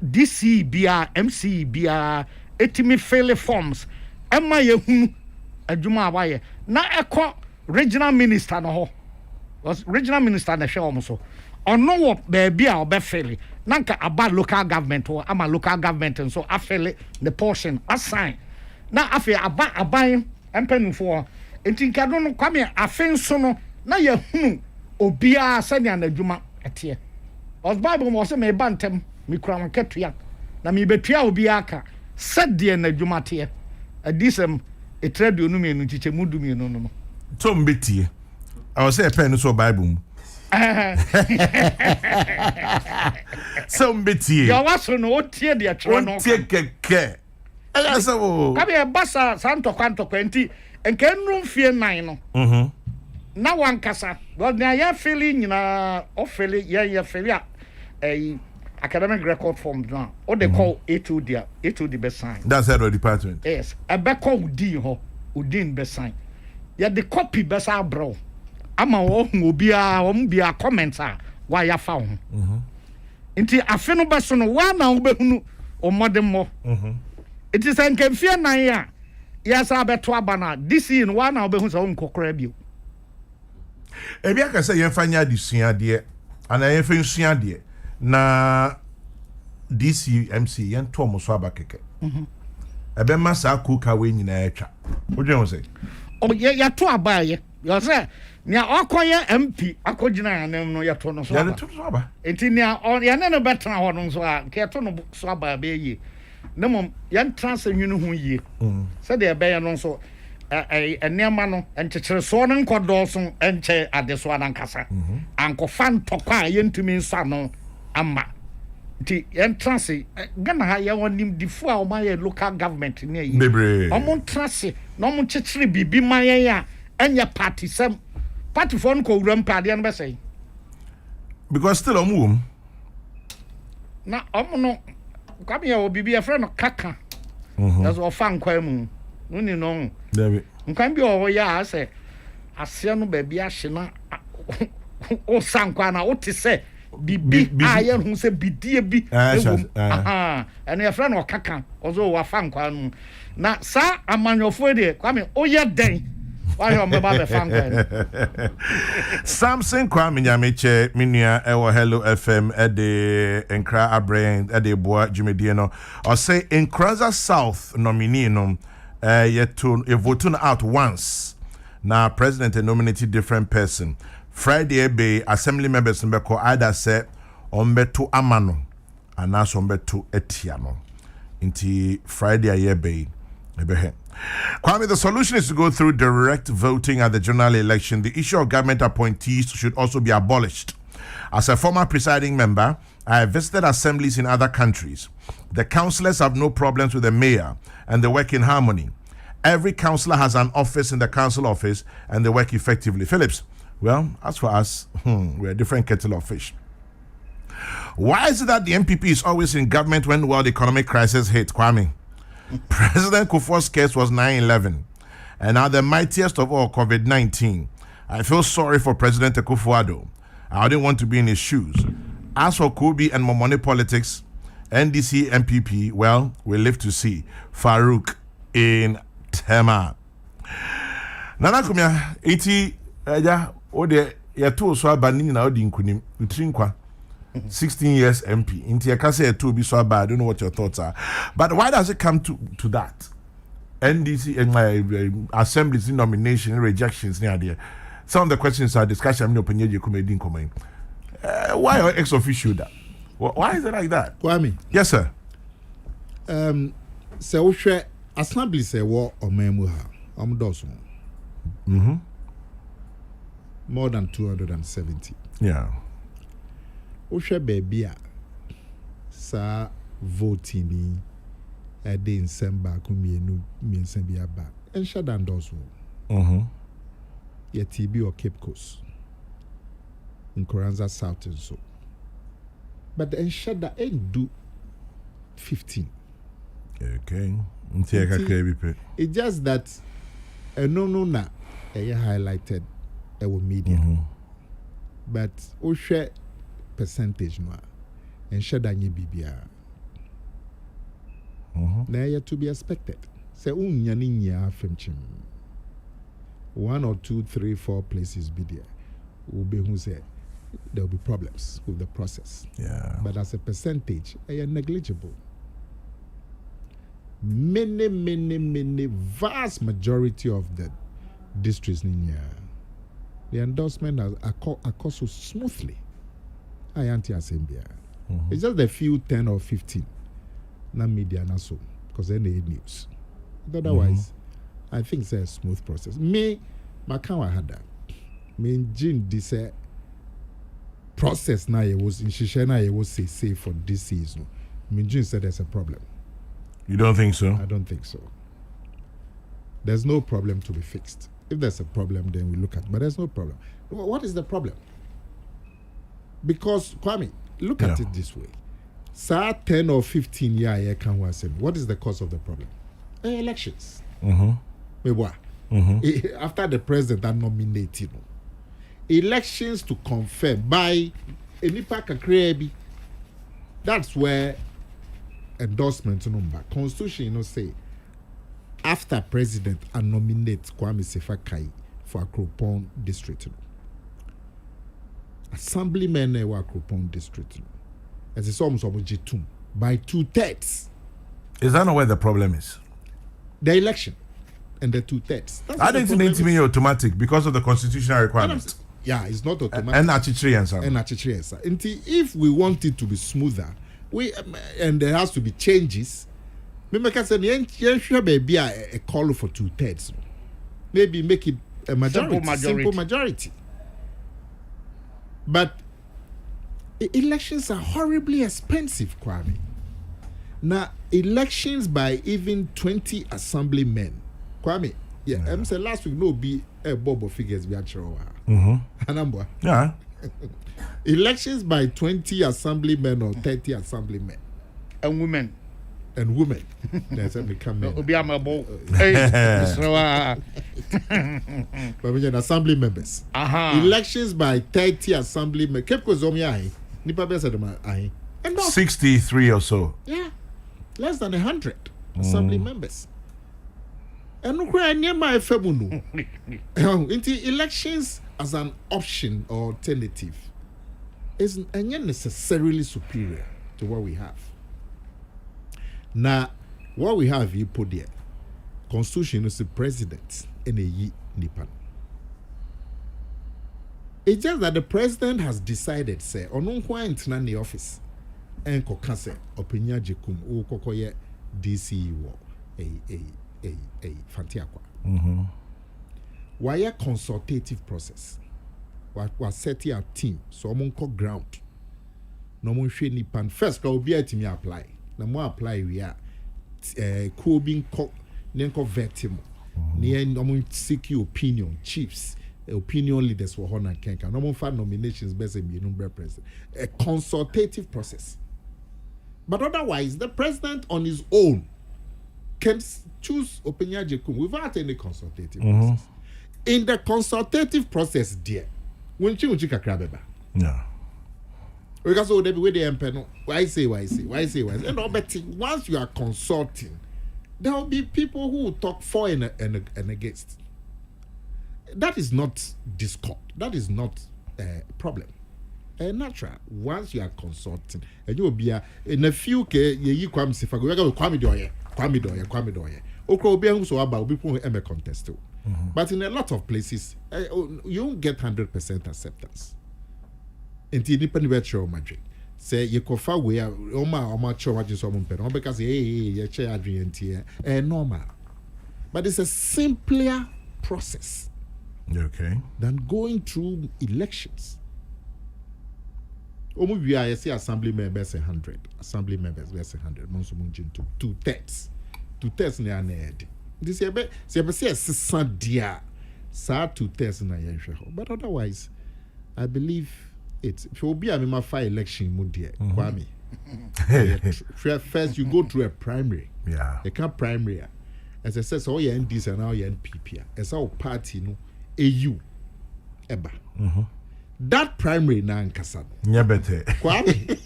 DC BR, MC BR, etimi fairly forms, and my hun. Adwuma abaye na ekọ regional minister no ho was regional minister na hwe omo so ɔno wɔ baabi a ɔbɛfele nanka aba local government or ama local government nso afele the portion assign na afi aba aban mpanimfoɔ enti nkado no kwame afi nso no na yɛhunu obia sɛnea n'adwuma ɛteɛ ɔsbaibu mo sɛ me bantem me kura me ketua na me betua obia aka sɛdeɛ n'adwuma teɛ adisɛm etradio no me no kyikyɛ mu dumi no no Tom betie I was say pen no so bible Some betie ya waso no otie de atwerɛ no tie keke aya sɛ wo kabe basa santo kwanto kwenti enkenru mfie nan no na wankasa well na ya feli nyina ofeli ya feli a academic record form now what they call A2 the best sign that's head of department yes a beko udin best sign ya the copy best bro ama wo obia wo mbia comments a wa ya fa ho nti afe no beso no wa na wo behunu o modem it is an kemfie nan ya ya sa beto aba na this in wa na wo behunu so nkokora bio ebi aka sɛ yɛmfa nya adesua deɛ ana yɛmfa nsua deɛ na DCMC yɛnto mo so aba keke ɛbɛma saa koka we nyinaa atwa wodwen wo sɛ o ya to aba ye yo sɛ nia okoye MP akogina anem no yɛto no so aba yɛto so aba enti nia ya ne no betena hɔ no so a ke to no so aba be yie ne mom yɛntra sɛ nwunu ho yie sɛ de ɛbɛyɛ no so enema no enkyekere so no nkodɔso enche adeso anankasa ankofa ntɔkwa a yɛntumi nsa no ama nti yɛntrase gana ha yɛ wonim difo a ɔmayɛ local government ne yi bebre ɔmo ntrase na ɔmo kyekere bibi mayɛ a ɛnyɛ party sɛm party fo no ko wuram paade no bɛsɛ because still ɔmo na ɔmo no kwabe yɛ obibi yɛ frɛ no kaka that's ɔfa nkwa mu nuni no David nkan bi o ya ase ase no ba bi ahye na o sankwa na o te se bibi aye hu se bidie bi ewom aha ene ye fra na okaka ozo wa fankwa no na sa amanyofo de kwame o ye den wa yo mbeba be fankwa Samson Kwame Nyameche minua ewo Hello FM ede Enkra Abrain ede boa dwumedie no o say Enkraza South nominee no you vote out once. Now president nominated different person. Friday be assembly members mbeko either say ombeto amano and now ombeto etiano. Inti Friday ayebe ebehe. Kwame, the solution is to go through direct voting at the general election. The issue of government appointees should also be abolished. As a former presiding member, I have visited assemblies in other countries. The councillors have no problems with the mayor and they work in harmony. Every councillor has an office in the council office and they work effectively. Phillips, well, as for us, we're a different kettle of fish. Why is it that the MPP is always in government when world economic crisis hit, Kwame? President Kufuor's case was 9/11 and now the mightiest of all, COVID-19. I feel sorry for President Akufo-Addo. I didn't want to be in his shoes. As for Kobe and Momone politics, NDC MPP, well, we live to see. Farouk in Tema. Nana kumya, iti, ode, yato so abanini na odi nkunim, utrinkwa. 16 years MP. Inti yakase yato bi so bad. I don't know what your thoughts are. But why does it come to that? NDC and my assemblies nomination rejections near there. Some of the questions are discussion. I'm not opinion you come comment. Why are ex officio that? Why is it like that? Kwame. Yes, sir. So we share assembly say war or memoha. Dozo. More than 270. Yeah. We share baby sa voting a day in Semba kumienu mean Sembia back. And Shadan dozo. Yet TB or Cape Coast. In Koranza South and so. But the Enshada ain't do 15. Okay. It's just that no na highlighted our media. But we share percentage no Enshada nye bibia. Now you to be expected. Say unyani nya femchim. 1 or 2, 3, 4 places be there. Ube who say there will be problems with the process. Yeah. But as a percentage, they are negligible. Many, vast majority of the districts in here, the endorsement are so smoothly. I anti-assembly. It's just a few 10 or 15. Na media na so because then they news. But otherwise, I think it's a smooth process. Me, Makawa had that. Me Jin this process now it was in Shishena it was say for this season. Me Jin said there's a problem. You don't think so? I don't think so. There's no problem to be fixed. If there's a problem, then we look at it. But there's no problem. What is the problem? Because Kwame, look at it this way. Sa 10 or 15 year can what is the cause of the problem? Elections. After the president are nominated, elections to confirm by Enipa Kakrebi. That's where endorsement number constitution say after president and nominate Kwame Sefakai for Akropong district. Assemblymen were Akropong district. As it's almost G2 by 2/3. Is that not where the problem is? The election and the 2/3. I don't think it's automatic because of the constitutional requirements. Yeah, it's not automatic. And Achichirians. If we want it to be smoother, and there has to be changes. Maybe I say maybe a call for 2/3. Maybe make it a simple majority. But elections are horribly expensive, Kwame. Now, elections by even 20 assemblymen. Kwame, I'm saying last week no be a bobo figures be actual. Yeah. Elections by 20 assemblymen or 30 assemblymen. And women. There's only coming. But we assembly members. Elections by 30 assemblymen. Keep goes on me. 63 or so. Yeah, less than 100 assembly members. And look where near my family. Into elections as an option or alternative isn't necessarily superior to what we have. Now, what we have you put there, constitution is the president in a ye nipan. It's just that the president has decided, say, on in the office, and kokase opinion jekum o kokoye DC wo a fantiakwa. Why a consultative process? What set your team so on ground. No one should nipan first go be at me apply. No more apply we are being nenko vetimo. Near no one seek opinion chiefs. Opinion leaders for Honor Kenka. No more find nominations based on number president. A consultative process. But otherwise, the president on his own can choose opinion Jekum without any consultative process. In the consultative process, dear, when you crabba. Yeah. Because so they be with the MP. Why say? And all betting once you are consulting, there will be people who will talk for and against. That is not discord. That is not a problem. Natural. Once you are consulting, and you will be in a few cases, you come see we are going to Kwame Doye. Okro be who so about people who contest. But in a lot of places, you won't get 100% acceptance. Until independent virtual Madrid. Say you cofa we are oma cho what you so because you chair normal. But it's a simpler process. Okay. Than going through elections. We are assembly members 100. Assembly members 100. Monso munjin to 2/3. 2/3 na need. This year say 600 dia. Sa 2/3 na yenhwe. But otherwise, I believe it's if you be a member for election mu dia. Kwame. First you go through a primary. Yeah. You can't primary. As I said, so you NDC and now you NPP. As our party no AU eba. That primary na nkasa. Nya bete. Kwame.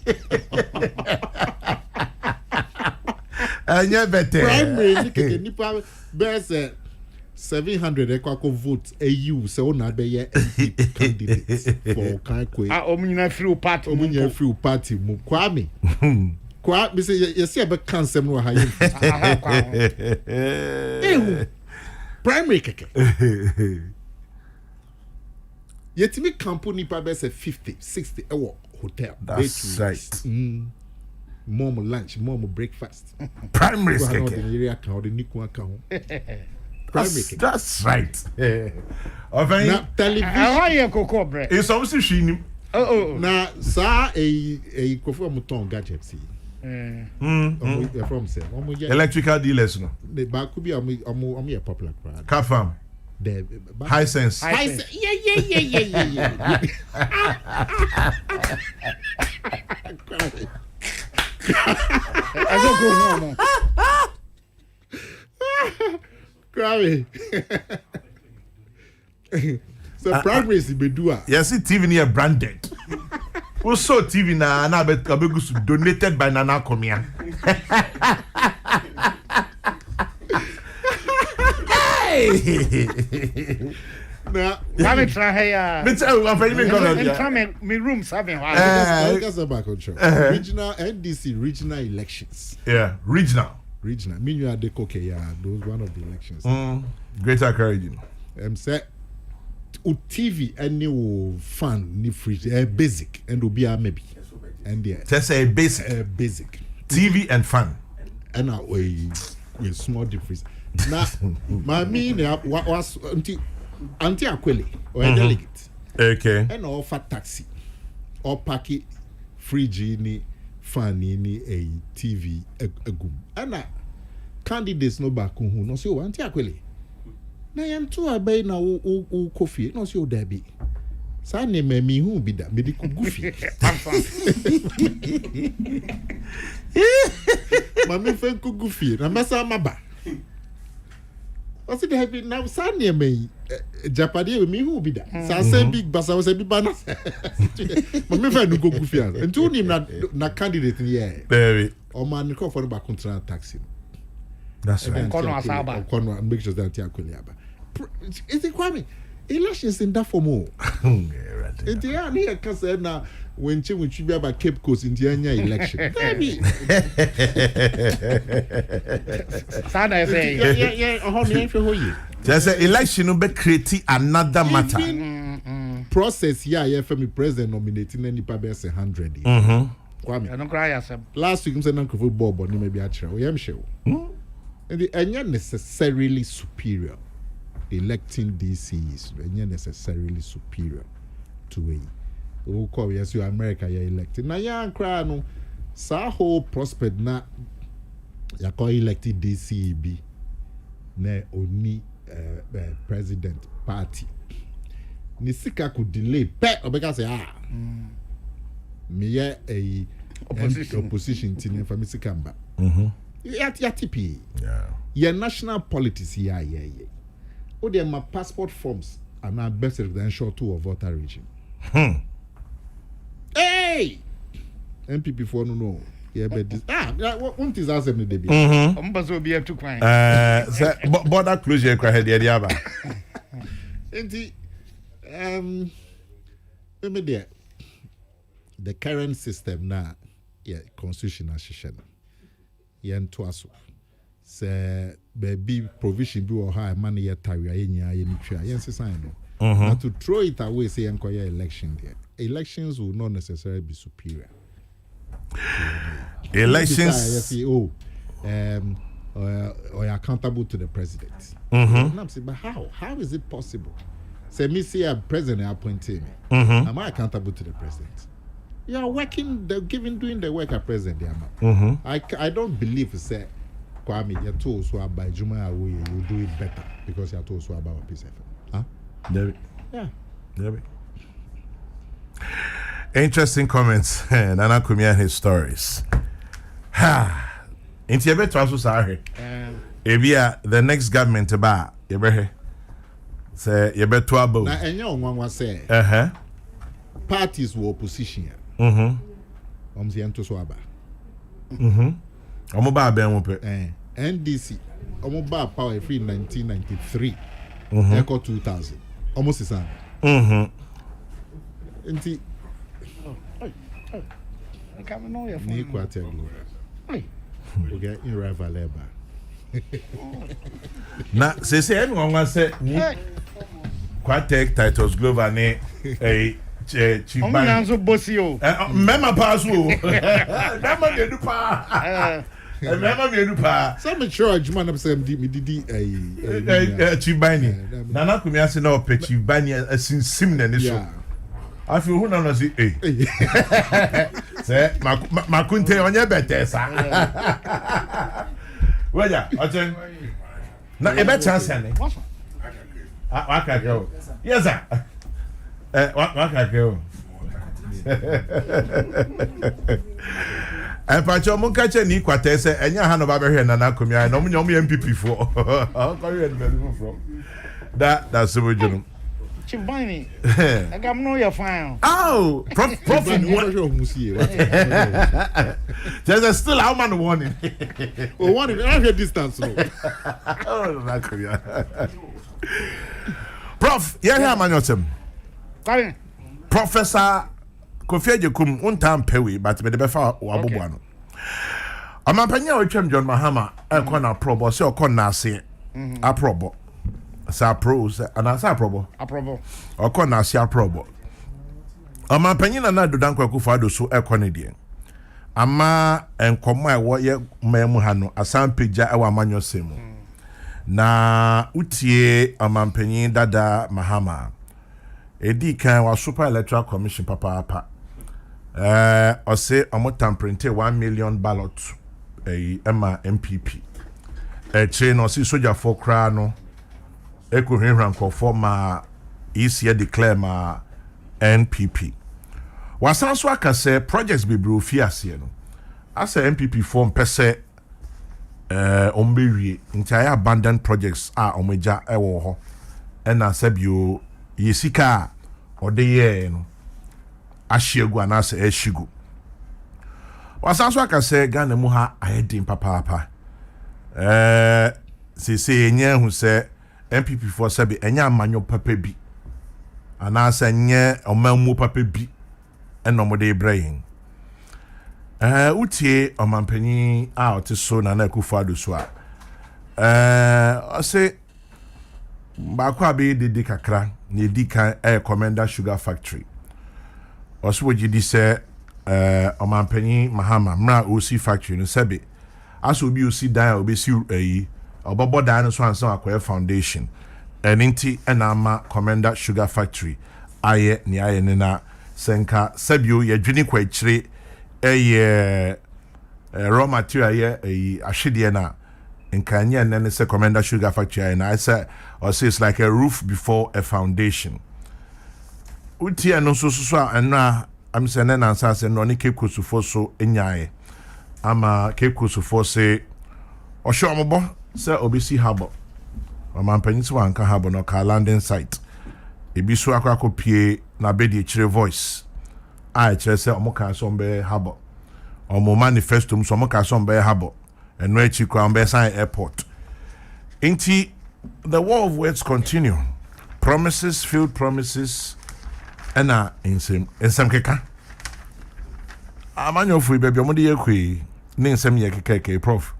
Nya bete. Primary nipa best 700 equal votes AU so na be ye MP candidates for Kaikwe. Omnyina free party. Omnyina free party mu Kwame. Kwa me say you see be cancel no ha yin. Primary keke. Yetimi campo nipa be say 50, 60 hotel. That's right. More lunch, more breakfast. Primary Primary that's right. Of any now television. How you Kokrokoo bread? it's obviously she Now sa a Kofi Muton gadgets. From say electrical dealers no. the back could be a popular crowd. Car farm. The High sense. yeah. I don't go home. Crowley. So primary is bedua. Yes, TV near branded. Also TV na bet kabegus donated by Nana Komia. Now, Let me try here. Me tell I'm very Me room 7. let's back control. Regional NDC regional elections. Yeah, regional. Regional. Meaning you are yeah, those one of the elections. Greater Accra region. Say TV any fan ni free basic and will be a maybe. And yeah. Just say basic. Basic. TV and fun. And we small difference. Now, my mean was anti Aquile or a delegate. Okay. And offer taxi or packet free genie fan ni a TV a gum. And candidates no back who no so anti Aquile. Na yam to abay na o coffee no so debi. Sa ne me hu bi da me di ku goofy. Mami fen ku goofy na mesa maba. What's it happy now? Sunday me Japadi me who be that? So I say big bus, I say big banana. But me find no go goofy. And two him na candidate in here. Baby. Or man call for the back contra taxi. That's right. Kono make sure that you are is it Kwame? Elections in that for more. It's the idea because now when you be about Cape Coast in the election. Baby. Sada say yeah. There's an election will be creating another matter. Process yeah for me president nominating any pabes 100. I Kwame. don't cry yourself. Last week I'm saying Uncle Football but maybe actually we am sure. And the necessarily superior. Electing DCs when necessarily superior to a who call yes you America you elected na ya cry no sa whole prospect na ya call elected DCB na oni president party ni sika could delay pe obeka say me ya a opposition tin for me sika mba ya tipi ya national politics ya oh, they my passport forms are now best residential to a voter region. Hey! MPP for no. Yeah, but this what is asking the debate? Umbazo be too quiet. Border closure cry head the other. The current system now, yeah, constitutional session. Yeah, and twaso. Say baby provision be or high money yet taria yes sign no. To throw it away say enquire election there. Elections will not necessarily be superior. Elections or accountable to the president. And I'm saying, but how? How is it possible? Say me see a president appointing me. Am I accountable to the president? You are working doing the work at president. I don't believe say Kwame, you're told so by Juma away, you do it better because you're told so about peace. Huh? David. Yeah. David. Interesting comments. Nana Kumia and his stories. Ha. Inti ebe to aso sahe. Ebia the next government ba ebe he. Say ebe to abo. Na enye onwanwa say. Parties were opposition. Omzi ento so aba. Omo ba ben wo pe. NDC almost bought power free in 1993 echo 2000 almost the same nti ni kwate glo okay in rival labor na say anyone want say ni kwate titles global ni Chiban nanzo bosi o mema pass o mema de du pa mema me du pa some church man am say me didi Chiban ni nana kumi ase na ope Chiban ni asinsim na ni so afi hu na no say say makunte onye betesa weja ochen na ebe chance ani waka go yes sir waka go pacho mun kache ni kwata se enya ha no ba behwe na na komia no nyom MPP fo ko ye no fo that's so junu Chibani I got no your fine oh prof there's still how man warning oh warning I hear distance no oh na komia prof yeah here man yotem Professor Kofi Ajekum untam pewi but me de befa wabobo no amampanya otwam John Mahama e kona probo se okona ase aprobo sa pros anasa aprobo okona ase aprobo amampanya na do dankwa kufa ado so e kona die ama enkomo e wo ye mamu ha no asampagya e wa amanyo semu na utie amampanya dada Mahama edi kan wa super electoral commission papa o say omotam printe 1 million ballot ema MPP che no si soja for kra no eko hwenhwan kofo ma isi declare ma NPP wasan so aka say projects be bro fi ase no asa MPP form pese ombewie entire abandoned projects omeja ewo ho ena sabio yesika odeye no ahiegu anase eshigu wasanso aka se Ghana mu ha ayedin papa se enye hu se MPP for sabi enye amanyo papa bi anase enye omamu papa bi enomode ibrahim utie omampani out so na Akufo Addo so ose ba kwa be didi kakra ni di kan Commander Sugar Factory oswo gidi se omampani Mahama mra osi factory no sebe aso bi osi dan obesi obobo dan no so ansan akoye foundation eninti enama Commander Sugar Factory aye ni aye ne na senka sebio yadwini kwa kire raw material ye ahwede na nkanya nene se Commander Sugar Factory and I say or say it's like a roof before a foundation uti no so and I'm saying na say no ni Cape Coast for so enyae ama Cape Coast for say o show mobo say obisi harbor o man panyi wan ka harbor no ka landing site ebi so akopie na be di chire voice I chere say omo ka so mbe harbor omo manifesto so omo ka so mbe harbor and no echi kwa mbe sign airport inti the war of words continue promises field promises and in some keka amanyo fu baby omo de yakwi ne nsem ye keka prof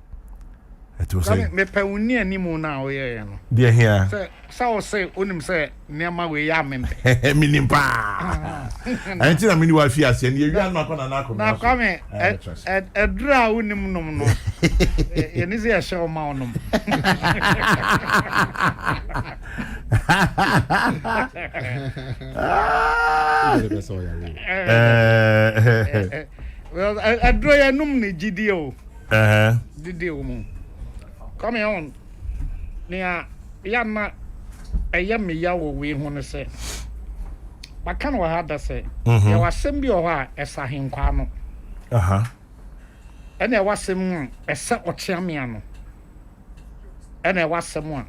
eto say me pe woni animu na o ye no de here say onim say niam we ya membe minim pa anti na mini wa fi ase ne wi anu akona na akona na kwame edra onim nom no ye ni se ya show ma onom well edra ya num ni gidi o gidi o mu come on nia yama me ya wo we hu ne se baka no ha da se ya wasem bi o ha esa henkwa no ene wasem esa ochiamia no ene wasem a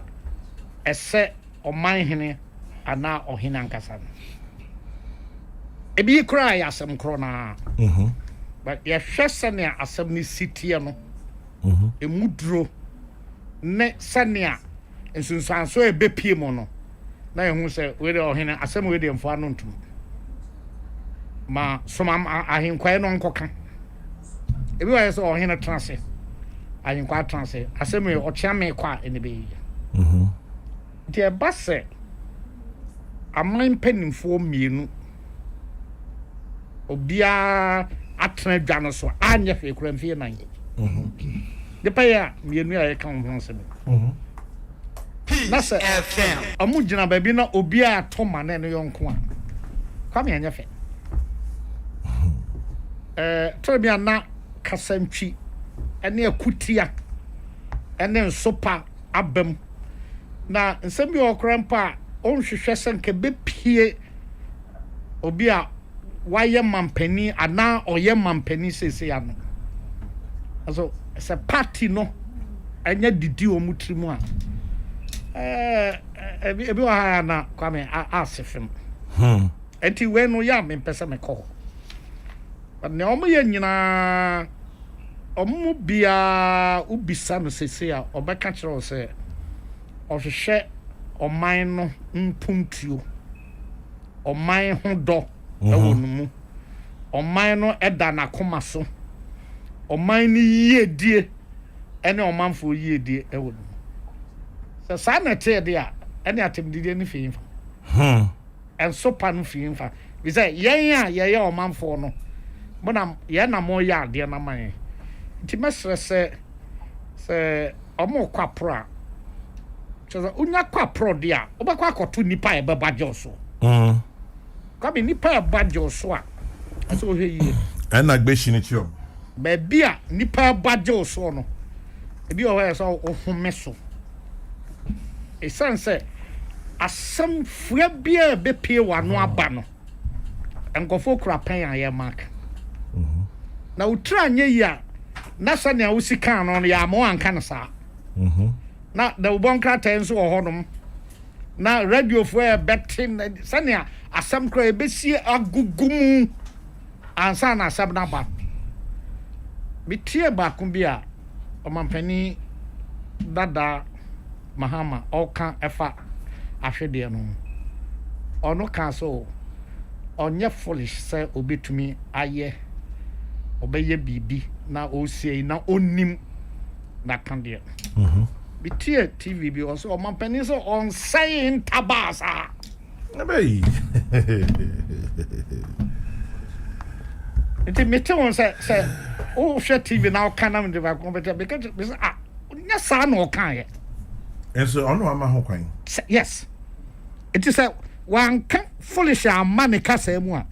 ese oman hene ana ohina nkasa no ebi kra ya asem kro na but ya hwese ne asem ni sitie no emudro ne sania nsunsanso e bepie mo no na ehu se we de ohene asem we de mfo anu ntum ma soma ahinkwae no nkoka ebi wa yeso ohene transe ahinkwa transe asem we ochia me kwa ene be de basse aman penimfo mienu obia atena dwa so anya fe kura mfie nan de pa ya mienu ya kan ho nsem Nasa FM amu gina baabi na obia atoma na no yonko a kwame anya fe trebia na kasantwi ene akutia ene nsopa abam na nsem bi okra mpa onhwehwe senke bepie obia waye mampani ana oye mampani sese ya no also it's a party no anya didi omutrimu a ebi wa ha na kwame asefem enti we no ya me pese me ko but ne omo ye nyina omo bia ubisa no sese a obeka kire se ohwehwe oman no mpuntuo oman ho do ewo no mu oman no eda na koma so oman ni yiedie ene omanfo yiedie ewo no so sanete dia ene atemdidie ni fiimfa en sopa no fiimfa we say yen ya omanfo no bona ye na mo ya ade na man nti mesre se omo kwapro choza unya kwapro dia obakwa akoto nipa e beba joso kabi nipa e beba joso a aso hwe yi ena gbeshi ni tio ba bia nipa beba joso no ebi o we so ohome so esanse asem fua bia be pie wano aba no enkofo kura pen aye mark na utra nye ya na sane usika no ya mo anka no sa na da ubonka tenso ohodom na radio fo e betin sane asem kura ebesi agugumu ansa na asem na ba bitie ba kumbia omampani dada Mahama oka efa ahwede no ono ka so onye foolish say obetumi aye obeye bibi na osie na onim na kande bitie TV bi also omampani so on saying tabasa ebei enti mete won say o hwe TV na o kana me de ba computer because nya sa na o kan ye enso ono ama ho kwan yes it is a one foolish man kasa mu a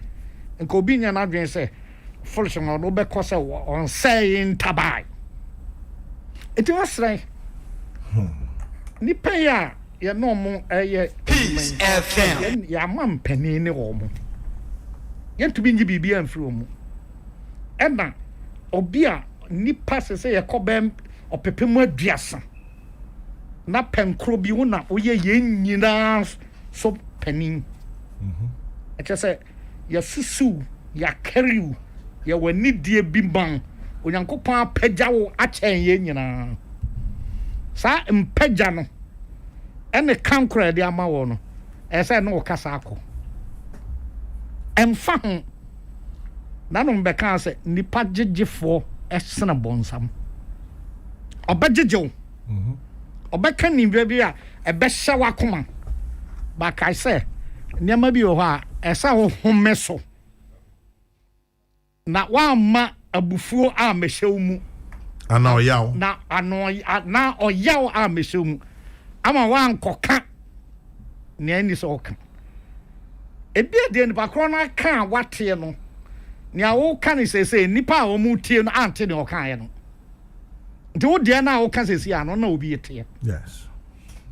nko bi nya na adwen say foolish no be ko say on saying tabai it was right ni pay ya no mo FM ya mam pani ni wo mo yen to bi ngi bibi amfiri wo mo ena obi a nipa sese ye kobem opepemu aduasa na penkro bi wona oye yen nyina so panin say ya susu ya kariu ya wani die bi ban onyankopon apagya wo achen yen nyina sa mpagya no ene kankra de ama wo no say no kasa akọ emfa ho na no mbeka say nipa gigefo esena bonsam obagegew obeka ni bia a ebe hye wakoma ba kai se niam bi ho a esa wo home so na wa ma abufuo a mehyew mu ana oyaw na oyaw a mehyew mu ama wa ankoka ne ani so ka ebi de ni ba kro na ka wate no ne a wo ka ni sese nipa a wo mu tie no ante ne o kan ye no do dia na wo kan sese ano na obi ete yes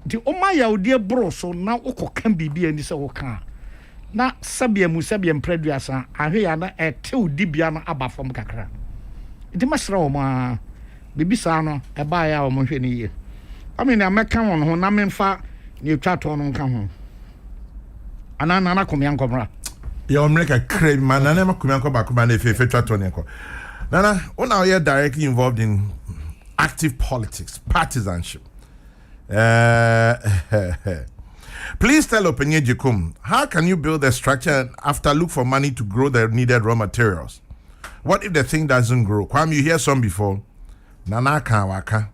di o ma ya odi bro so na ukoka bibia ni se wo kan na sabia mpraduasa ahwe ya na ete odi bia na abafom kakra di masra o ma bibisa no e ba ya o mo hwe ni ye amene ameka won ho na memfa ni etwa to no nka ho ana na komia nkomra ya omreka crave man na komia nko ba kuma na efe twa to ne nko nana una are directly involved in active politics, partisanship. Please tell Openye Jikum, how can you build a structure and after look for money to grow the needed raw materials? What if the thing doesn't grow? Kwame, you hear some before? Nana kan waka.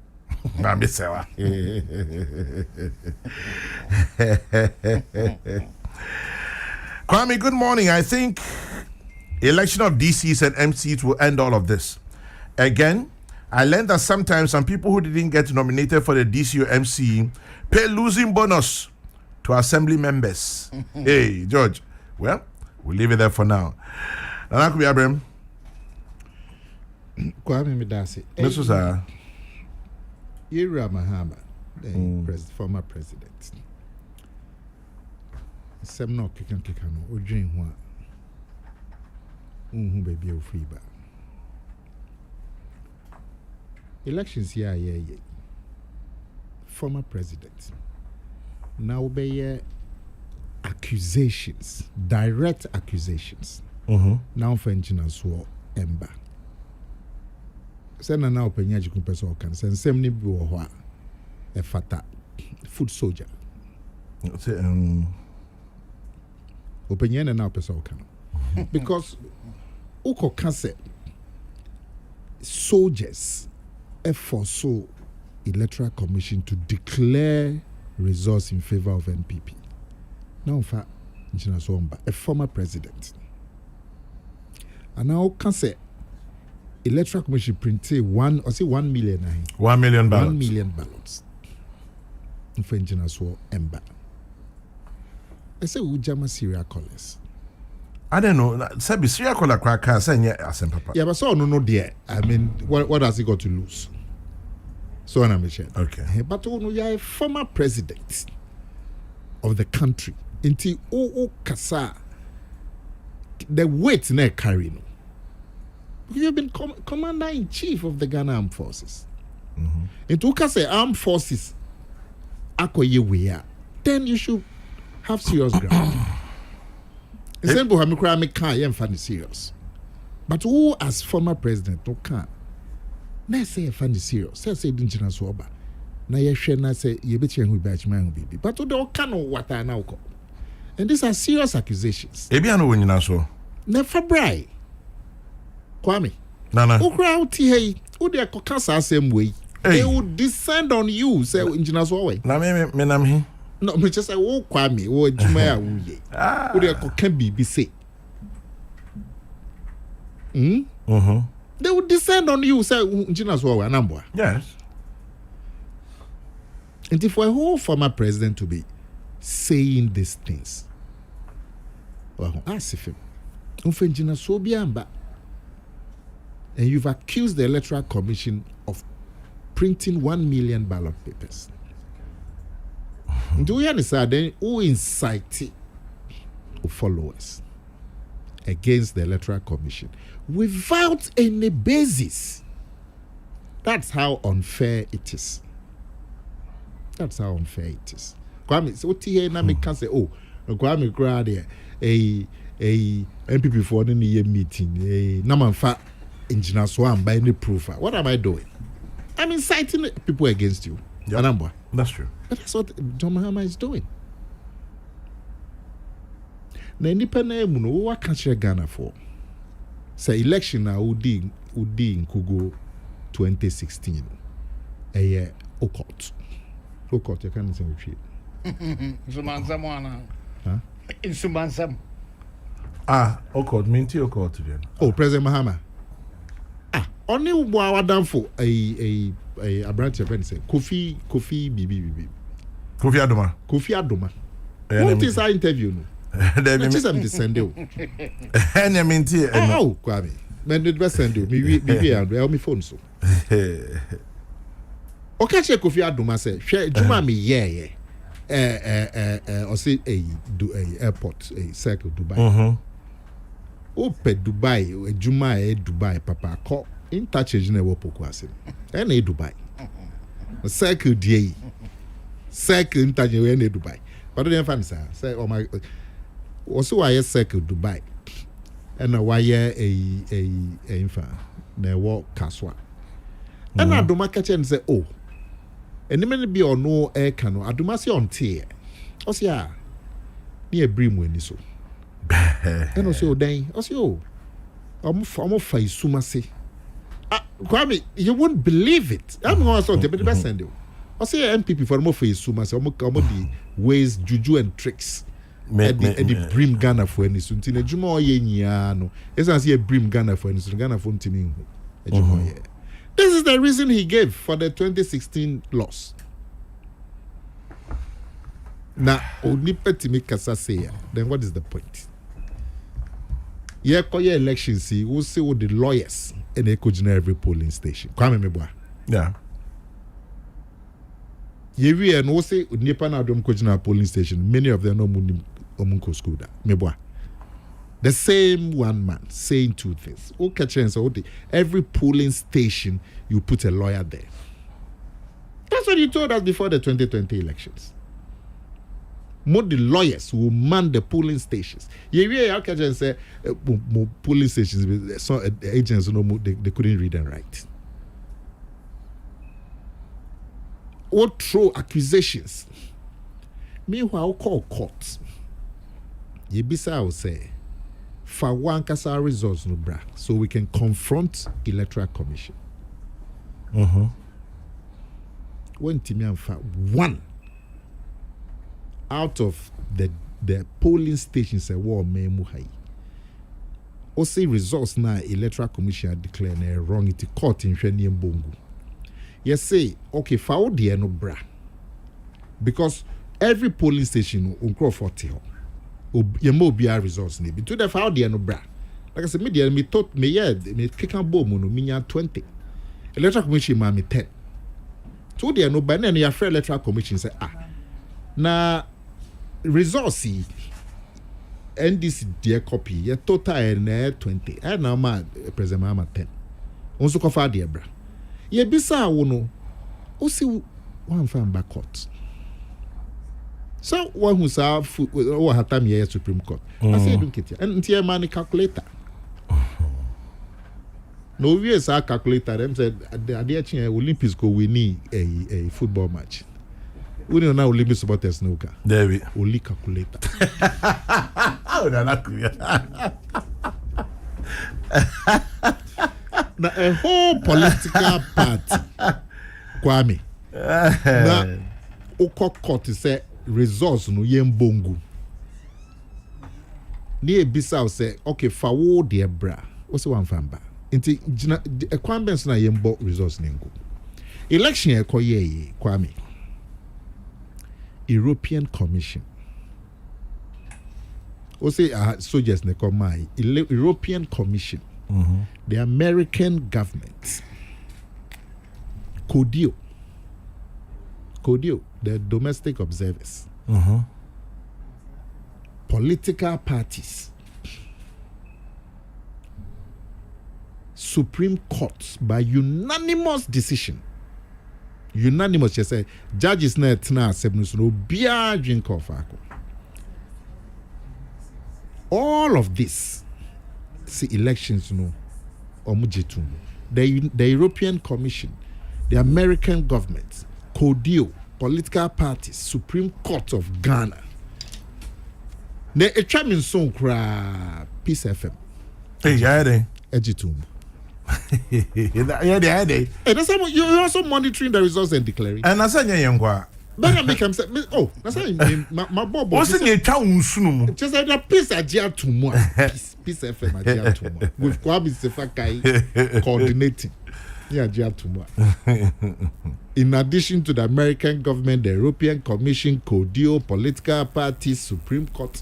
Kwame, good morning. I think election of DCs and MCs will end all of this. Again, I learned that sometimes some people who didn't get nominated for the DC or MC pay losing bonus to assembly members. Hey, George. Well, we'll leave it there for now. Nana Kubi Abraham. Kwame Midasi. This was Ira Mahama, the former president. Some no kikan or drink one. Baby, you free back. Elections here, former president. Now be accusations, direct accusations. Now for engineers who ember. Send now opinion you can person can send same ni bi a fata food soldier. Opinion and now person can. Because uko can say soldiers effort so electoral commission to declare results in favor of NPP. Now for a former president. And now can say electoral commission printed 1 million. 1 million ballots. 1 million ballots. For engineers who ember. I say Ujama serial callers. I don't know. Sabi serial caller cracker say papa. Yeah, but so no there. I mean, what has he got to lose? So I'm sure. Okay. But you are a former president of the country. Inti kasa the weight na carry no. You've been commander-in-chief of the Ghana Armed Forces. Into kasa armed forces akoye then you should have serious ground. Instead of having crime, can't find serious. But who, as former president, no can? Na say find serious. Say didn't you know na ye share na say ye bet you batch man baby. But who don't can what I now call. And these are serious accusations. Ebi anu when you so. Never bry. Kwame. Nana. Who crowd hey? Who they cancer same way? They will descend on you. Say engineers way. Na me nam he. No, me just say, oh, Kwame, oh, Jumaya, who they can be say. They will descend on you, say, engineers were a number. Yes. And if a whole former president to be saying these things, well, ask him, engineers so be and you've accused the Electoral Commission of printing 1 million ballot papers. Do you understand? Then who incite followers against the Electoral Commission without any basis? That's how unfair it is. That's how unfair it is. Kwame, so na me can say, oh, Kwame crowd there, a MPP for any year meeting, a namanfa engineer so I'm by any proof. What am I doing? I'm inciting people against you. Yep. That's true. But that's what John Mahama is doing. Na nipa na emu no what can share Ghana for? Say election na udi in Kugo 2016. Okot you can't say which. Zumansam wana. Huh? In Sumansam. Okot minti Okot today. Oh, President Mahama. Only wa danfo a Abrantia Ben say Kofi Bibi. Kofi Adoma. What is our interview no? That is am send you. Enya minti. Oh, Kwame. Men did best send you. Me and me phone so. Okay, check Kofi Adoma say, "Share Juma me or say a airport a circle Dubai." Ope Dubai, Juma Dubai papa call in touch na wo poku ase. Na Dubai. Circle DA. Circle in touch na Dubai. But don't fan say oh my also why circle Dubai. And why a infa na wo kaswa. And Adoma catch and say oh and many be or no air cano adumasi on tear osia near brim when so and also then also almost fa isumase Kwame, you won't believe it. I'm going to the best send you. I say MPP for more face sumase the ways juju and tricks and the brim Ghana for any soon tina juma ye no it's as a brim Ghana for any soon Ghana for timi this is the reason he gave for the 2016 loss. Now, only petty kasa say then what is the point? Yeah, koye elections see we'll see what the lawyers and they could every polling station. Kwame Meboa. Yeah. Yewi and we'll say nipa na dom kojina polling station. Many of them no munko school da. Meboa. The same one man saying two things. Okay, so every polling station you put a lawyer there. That's what you told us before the 2020 elections. More the lawyers will man the polling stations. Yeah, I can say more polling stations. So agents they couldn't read and write. What throw accusations? Meanwhile, call courts. Yebisa will say, for one kasa results no bra, so we can confront electoral commission. When Timian one out of the polling stations a war me muhai. O say results na electoral commission declare na wrong it court in hwani mbongu. Yes say okay for the no bra. Because every polling station on 40 ye mo bia results ni bi to the for the no bra. Like I said me thought me kikan bo no minya 20. Electoral commission ma me 10. To the no ba na ya free electoral commission say na results NDC dear copy your total and 20 and now my present mama 10 also cover dear bra ye bisa wono o see one fan back court so one who saw or had time here Supreme Court I say don't get and tie money calculator no we is our calculator them said the Olympics go win a football match. We don't know limit supporters snooker. There we only calculator. Now a whole political party, Kwame. Now, Oko court say results no yen bongo. Near Bissau say okay for dear bra. What's one famba? Inti a Kwame na yen bo results ningo. Election e koye Kwame. European Commission. Also, soldiers ne come European Commission, the American government, CODIO, the domestic observers, political parties, Supreme Court by unanimous decision. Unanimous, you say, judges net na sebnus no bia drink of all of this, see elections no omujitum. The European Commission, the American government, CODIO, political parties, Supreme Court of Ghana. Ne echamin son kra Peace FM. Hey, yeah, Ejitum. Yeah, they. Hey, that's how you're also monitoring the results and declaring. And I said, yeah, But I make him say, oh, that's how my bobo. what's in your town soon? Just like the peace idea to more. Peace FM idea to more. With Kwabi Sefakai coordinating. Yeah, idea to more. In addition to the American government, the European Commission, CODIO, political parties, Supreme Court.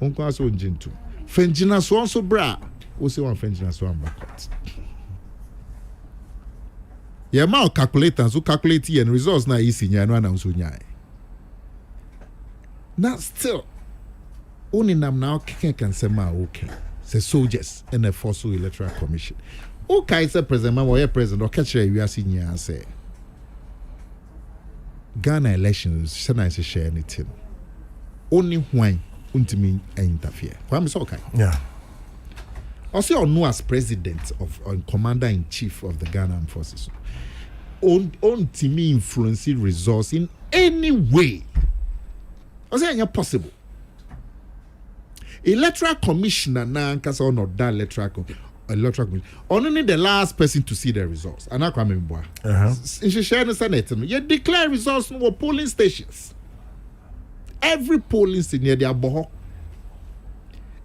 Unko aso njintu. Fenjina so bra. We say one French so one back. Yeah, ma calculators who calculate and results na easy nya no announce nya. Now still only nam now can say ma okay. Say soldiers and the Fossil Electoral Commission. Okay, say president or president or catch we are seeing nya say Ghana elections say na share anything. Only when untimi interfere. Kwame so okay. Yeah. Also, no as president of commander in chief of the Ghana Armed Forces. on to me influencing results in any way. I say it's possible. Electoral commissioner now because on not that electoral commission. Only the last person to see the results. And I can't remember. In the Senate, you declare results for polling stations. Every polling station near the aboho.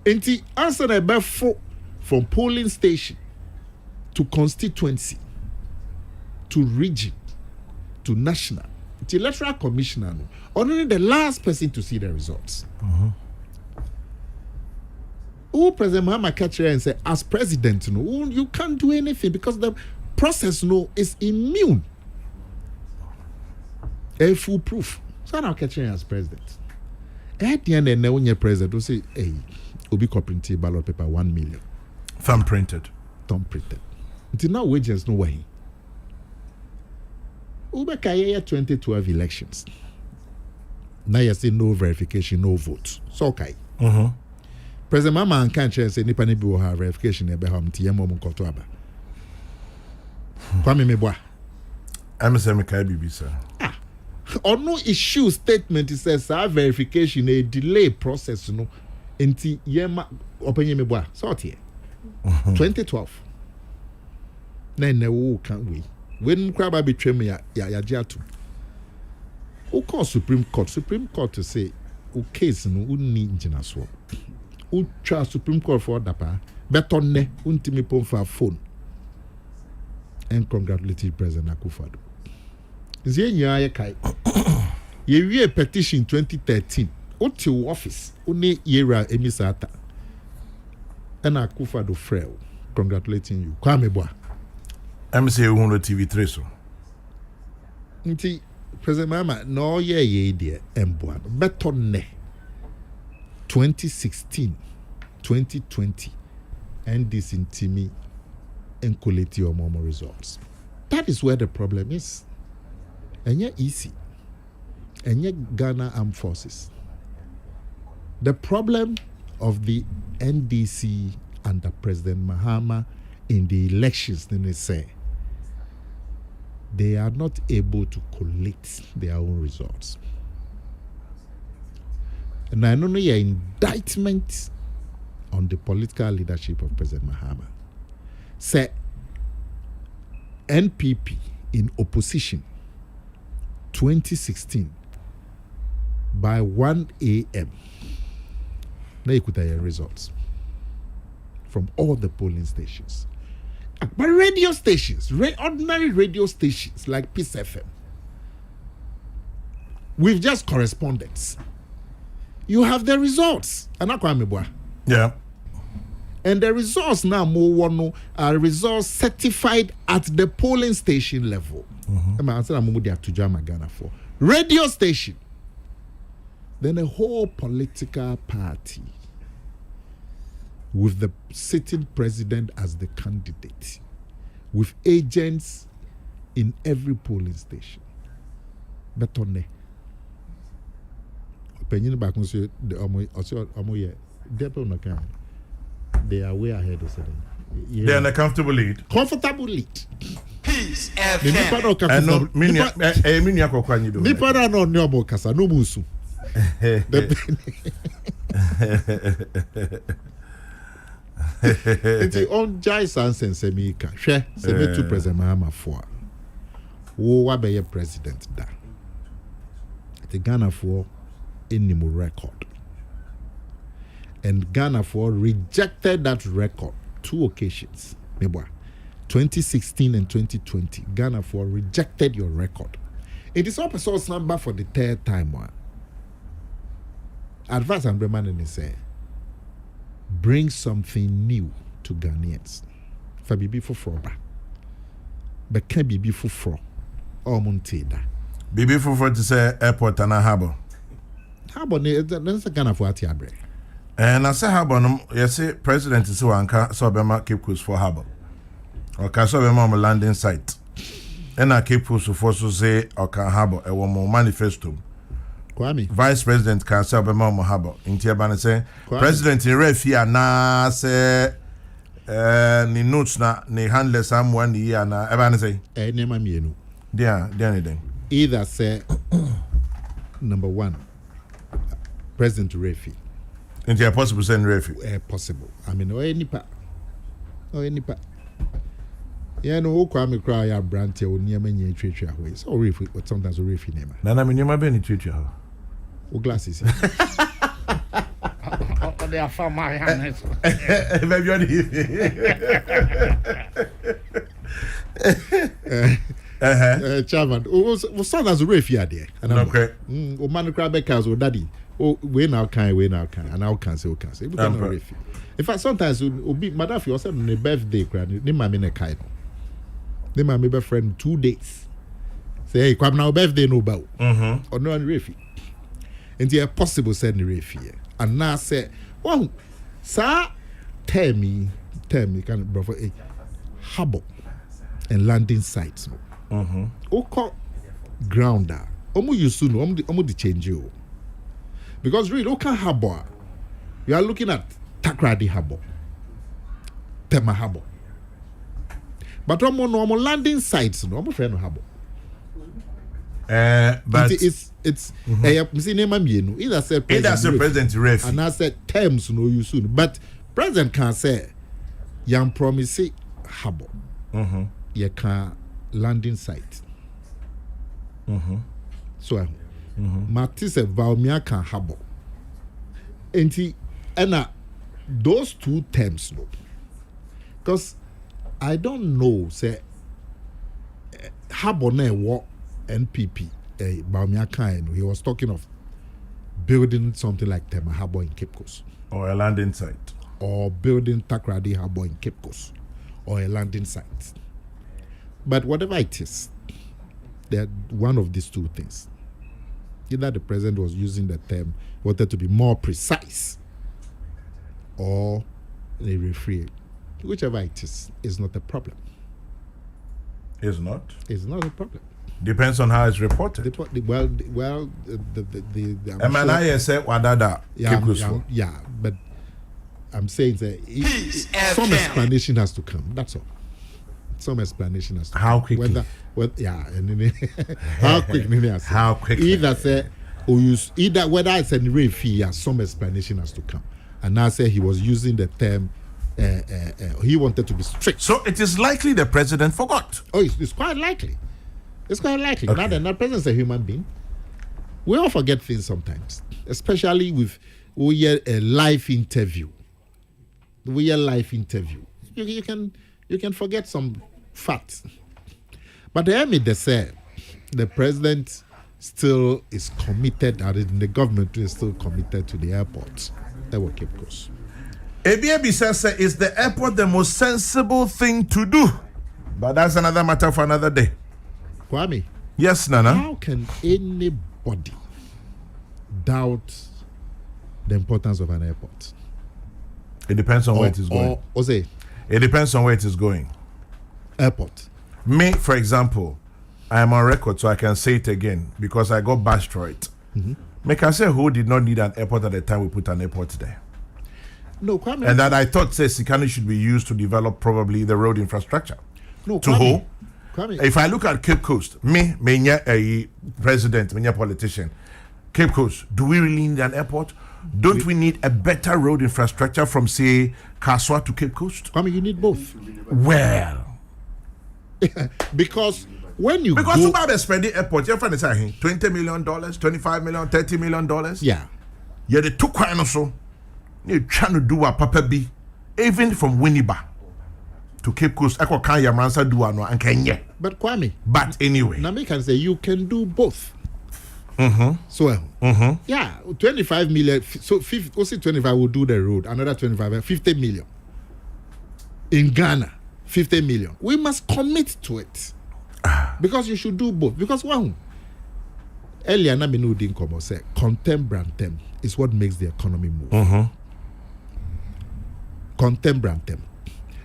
And the answer the from polling station to constituency to region to national. The electoral commissioner only the last person to see the results. Who President Mahama catch her and say, as president, you can't do anything because the process is immune. A full proof. So I'm catch her as president. At the end, when you're president, will say, hey, will be copying ballot paper 1 million. Thumb printed. Until now, wages no way. Ube kaya 2012 elections. Now you say no verification, no vote. So okay. President Mama can't say nipa ni bi wo ha verification e be ha mti yemo mo nkoto aba. Kwame meboa. I'm saying kai bibi sir. On no issue statement it says verification a delay process no enti yema openye meboa. So tie. 2012. Na wo kan we. When kwaba betwem ya giatu. Who call Supreme Court to say o case no unni ngina so. Ultra Supreme Court for dapa better ne untimi pon for phone and congratulate President Akufo-Addo. Nzie nya ye kai ye wie petition 2013 oti office oni yera emisata and Akufo-Addo frel congratulating you kwame boa I'm say you want TV3 so nti President Mama no ye de emboa better ne 2016, 2020, and this in Timmy and collect your more results. That is where the problem is. And yet easy. And yet Ghana Armed Forces. The problem of the NDC under President Mahama in the elections, then they say, they are not able to collect their own results. And I don't know your indictment on the political leadership of President Mahama. Say NPP in opposition 2016 by 1 a.m. Now you could have your results from all the polling stations. But radio stations, ordinary radio stations like Peace FM, with just correspondence. You have the results. Yeah. And the results now are results certified at the polling station level. Radio station. Then a whole political party with the sitting president as the candidate, with agents in every polling station. Betone. Penny back on the they are way ahead of them. They're in a comfortable lead. Comfortable lead. Peace FM. No, minya kokwa nyi do. Nipa na no nyobo kasa no musu. It's on Jai Sansen Semika. Hwe se metu President Mahama for. Wo wa be president da. The Ghana for animal record. And Ghana for rejected that record 2 occasions. 2016 and 2020. Ghana for rejected your record. It is up a source number for the 3rd time. Advice and Breman say bring something new to Ghanaians. For Bibi Fufroba. But can Bibi Fufro or Monteda. Bibi Fufro to say airport and a harbor. Harbor, that's a Ghana for Atiabre. And I say harbor, yes, President is so anka so Bema Cape Coast for harbor. Or Caso Bema landing site. And I Cape Coast for so say or can harbor a one more manifesto. Kwame. Vice President can say Bema harbor. In Tiabana say President in Refia na say ni notes na ni handle someone year na Ebana say. Nema mienu. Yeah, anything. Either say number one, President Refi. And they are possible send refi. Possible. I mean, or any part. Yeah, no, Kwame cry a brand or near many treachery away. So refi, but sometimes a refi name. Nana, I mean, you might be any treacher. O glasses. They are from my hands. Chairman, was son as a refi there. Okay. O man cry back as o daddy. Oh, we now can, and now can say, We can refi. In fact, sometimes we be madam for yourself on a birthday, ni mama in a kind. Ni mama be friend 2 days. Say, hey, come now birthday no bow. Or no one refi. And the possible send the refi. And now say, oh, sir, tell me, can brother a harbor and landing sites. Oko grounder. Omu you soon, omu the change you. Because really, Oka harbor, you are looking at Takrady harbor, Tema harbor. But normal landing sites, no, I'm friend harbor. But it's either say President Refi. and I said terms no you soon. But President can say young promise harbor. You can landing site. So Matisse Valmia can harbor. And those two terms no. Because I don't know say harbor na what NPP Baumia Kain, he was talking of building something like Tema Harbor in Cape Coast. Or a landing site. Or building Takrady Harbor in Cape Coast. Or a landing site. But whatever it is, they're one of these two things. Either the president was using the term, wanted to be more precise, or they refrain. Whichever it is not a problem. Is not? It's not a problem. Depends on how it's reported. MNI said Wadada. Yeah, but I'm saying that some explanation has to come. That's all. Some explanation has to how come. Quickly? How quickly? How quickly? Either say, either whether it's a refi, some explanation has to come. And now say he was using the term. He wanted to be strict. So it is likely the president forgot. Oh, it's quite likely. It's quite likely. Okay. Now the president's a human being. We all forget things sometimes, especially with we hear a live interview. We hear live interview. You can forget some facts. But they say the president still is committed, and the government is still committed to the airport. That will keep course. ABAB says, is the airport the most sensible thing to do? But that's another matter for another day. Kwame. Yes, Nana. How can anybody doubt the importance of an airport? It depends on where it is going. It depends on where it is going. Airport. Me, for example, I am on record, so I can say it again because I got bashed for it. Me can say who did not need an airport at the time we put an airport there. No, Kwame. And that I thought Sikani should be used to develop probably the road infrastructure. No, to Kwame. who? If I look at Cape Coast, me a president, me a politician, Cape Coast, do we really need an airport? Don't we need a better road infrastructure from, say, Kaswa to Cape Coast? Kwame, you need both. Well, because when you because go, about spending airport, you're finding $20 million, $25 million, $30 million. Yeah. Yeah, the two quite so. You're trying to do a papa B, even from Winneba to Cape Coast. I can't answer do ano and Kenya. But Kwame. But anyway, Nami can say you can do both. So yeah, 25 million. So 25 will do the road. Another 25, 50 million. In Ghana, 50 million. We must commit to it because you should do both. Because one, earlier Naminu didn't come or say contem is what makes the economy move. Contem.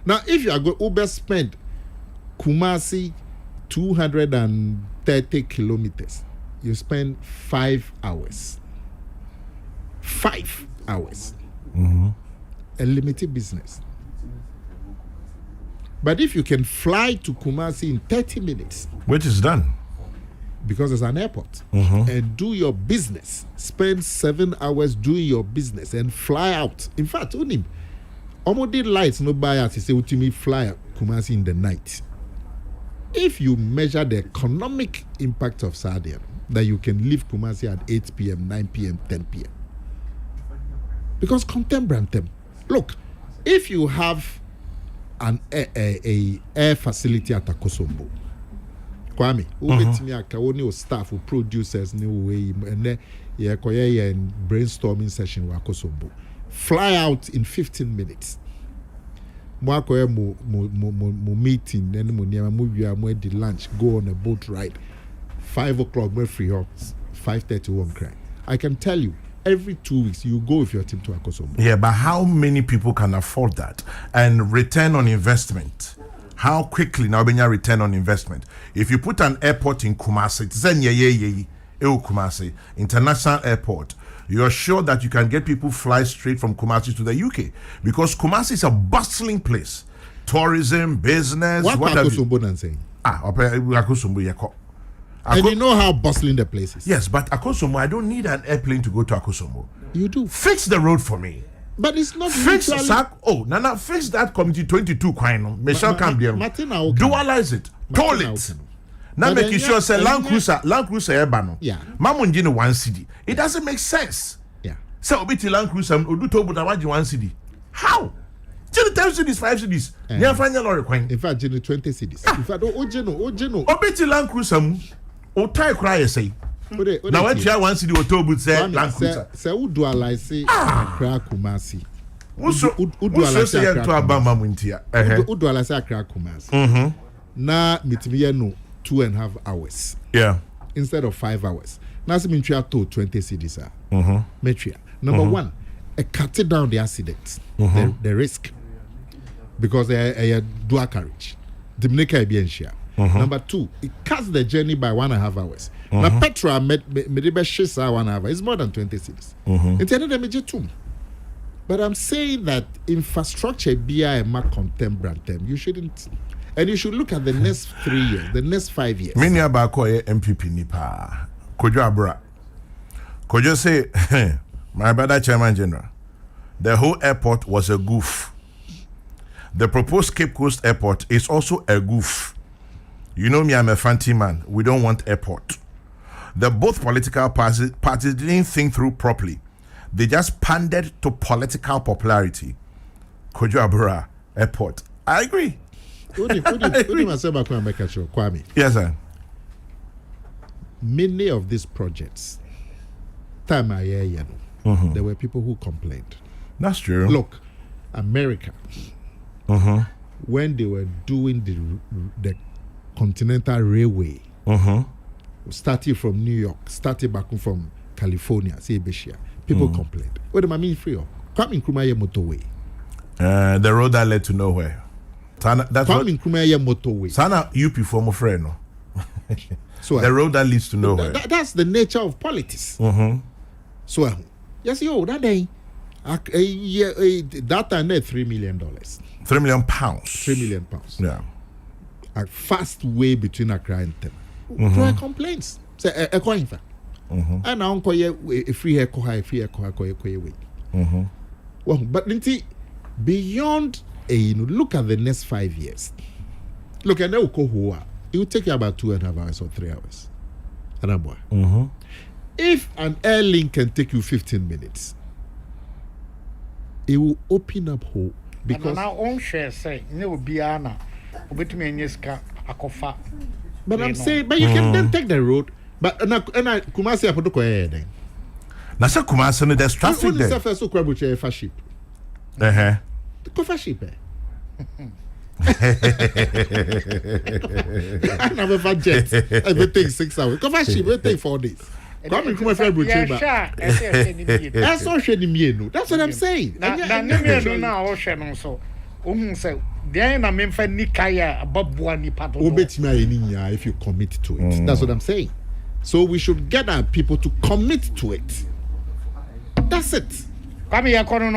Now, if you are going Uber spend Kumasi 230 kilometers, you spend 5 hours. 5 hours. A limited business. But if you can fly to Kumasi in 30 minutes, which is done. because it's an airport, and do your business. Spend 7 hours doing your business and fly out. In fact, only did lights no buy out. He say ultimately fly out Kumasi in the night. If you measure the economic impact of Sardian, that you can leave Kumasi at 8 p.m., 9 p.m., 10 p.m. Because contemporary, look, if you have an air facility at Akosombo, Kwame, who staff, who producers, new way, and then brainstorming session with Akosombo. Fly out in 15 minutes. Mo meeting, then mo di lunch, go on a boat ride. 5 o'clock, we're free up. 5:31 cry. I can tell you, every 2 weeks you go with your team to Akosombo. Yeah, but how many people can afford that? And return on investment. How quickly now when you return on investment? If you put an airport in Kumasi, Kumasi International Airport, you're sure that you can get people fly straight from Kumasi to the UK, because Kumasi is a bustling place. Tourism, business. What Akosombo saying? Akosombo. And you know how bustling the place is. Yes, but Akosombo, I don't need an airplane to go to Akosombo. You do. Fix the road for me. But it's not fix Nana, fix that committee 22 kwino. Michelle Cambian. Dualize it. Toll it. Now make sure say Land Cruiser Ebano. Yeah. Mamunjino 1 city. It doesn't make sense. Yeah. So obiti Land Cruiser Udu Tobu Nawaji 1 city. How? Just 10 cities, 5 cities. Near final lorry coin. In fact, 20 cities. In fact, Ojeno. Obiti Land Cruiser Otai cry say. Now when you 1 city Otobu say Land Cruiser. Say Udualize Accra Kumasi. Udualize Accra Kumasi. Udualize Accra Kumasi. Na mitimiye no 2.5 hours. Yeah. Instead of 5 hours. Now see Mitria to 20 cities. Metria. Number 1, cut it down the accidents, the risk, because they dual carriage. Dominica Ibienshia. Number 2, it cuts the journey by 1.5 hours. Now Petra Medibe Shisa 1 hour is more than 20 cities. Intended a major tomb. But I'm saying that infrastructure be a more contemporary term. You shouldn't. And you should look at the next 3 years, the next 5 years. Many about MPP Nipa. Kojo Abra. Kojo say, my brother Chairman General, the whole airport was a goof. The proposed Cape Coast Airport is also a goof. You know me, I'm a fancy man. We don't want airport. The both political parties didn't think through properly. They just pandered to political popularity. Kojo Abra Airport. I agree. Kwame. Yes, sir. Many of these projects, there were people who complained. That's true. Look, America, when they were doing the Continental Railway, starting from New York, starting back from California, people complained. What do I mean free? Kwame Nkrumah motorway. The road that led to nowhere. That's Kwame Nkrumah motorway. Sana UP former friend, no. So the road that leads to nowhere. That's the nature of politics. So yes, that day, that time $3 million. £3 million. £3 million. Yeah. A fast way between Accra and Tem. Try complaints. Say a coin for. And now a free hair way. Well, but beyond look at the next 5 years. Look at Okohua. It will take you about 2.5 hours or 3 hours. If an airlink can take you 15 minutes, it will open up hope. Because now own share say no biana. But I'm saying, but you can then take the road. But Kumasi apodoko then. Na say Kumasi no there's traffic there. Only first so kwabuche fa ship. Cover ship. I never for jet. Everything 6 hours. Cover ship will take 4 days. Come from February. That's all shedding me. That's what I'm saying. Now so. Say there na memfa nikaya ababua ni pato. If you commit to it. That's what I'm saying. So we should get our people to commit to it. That's it. Come here, Kono.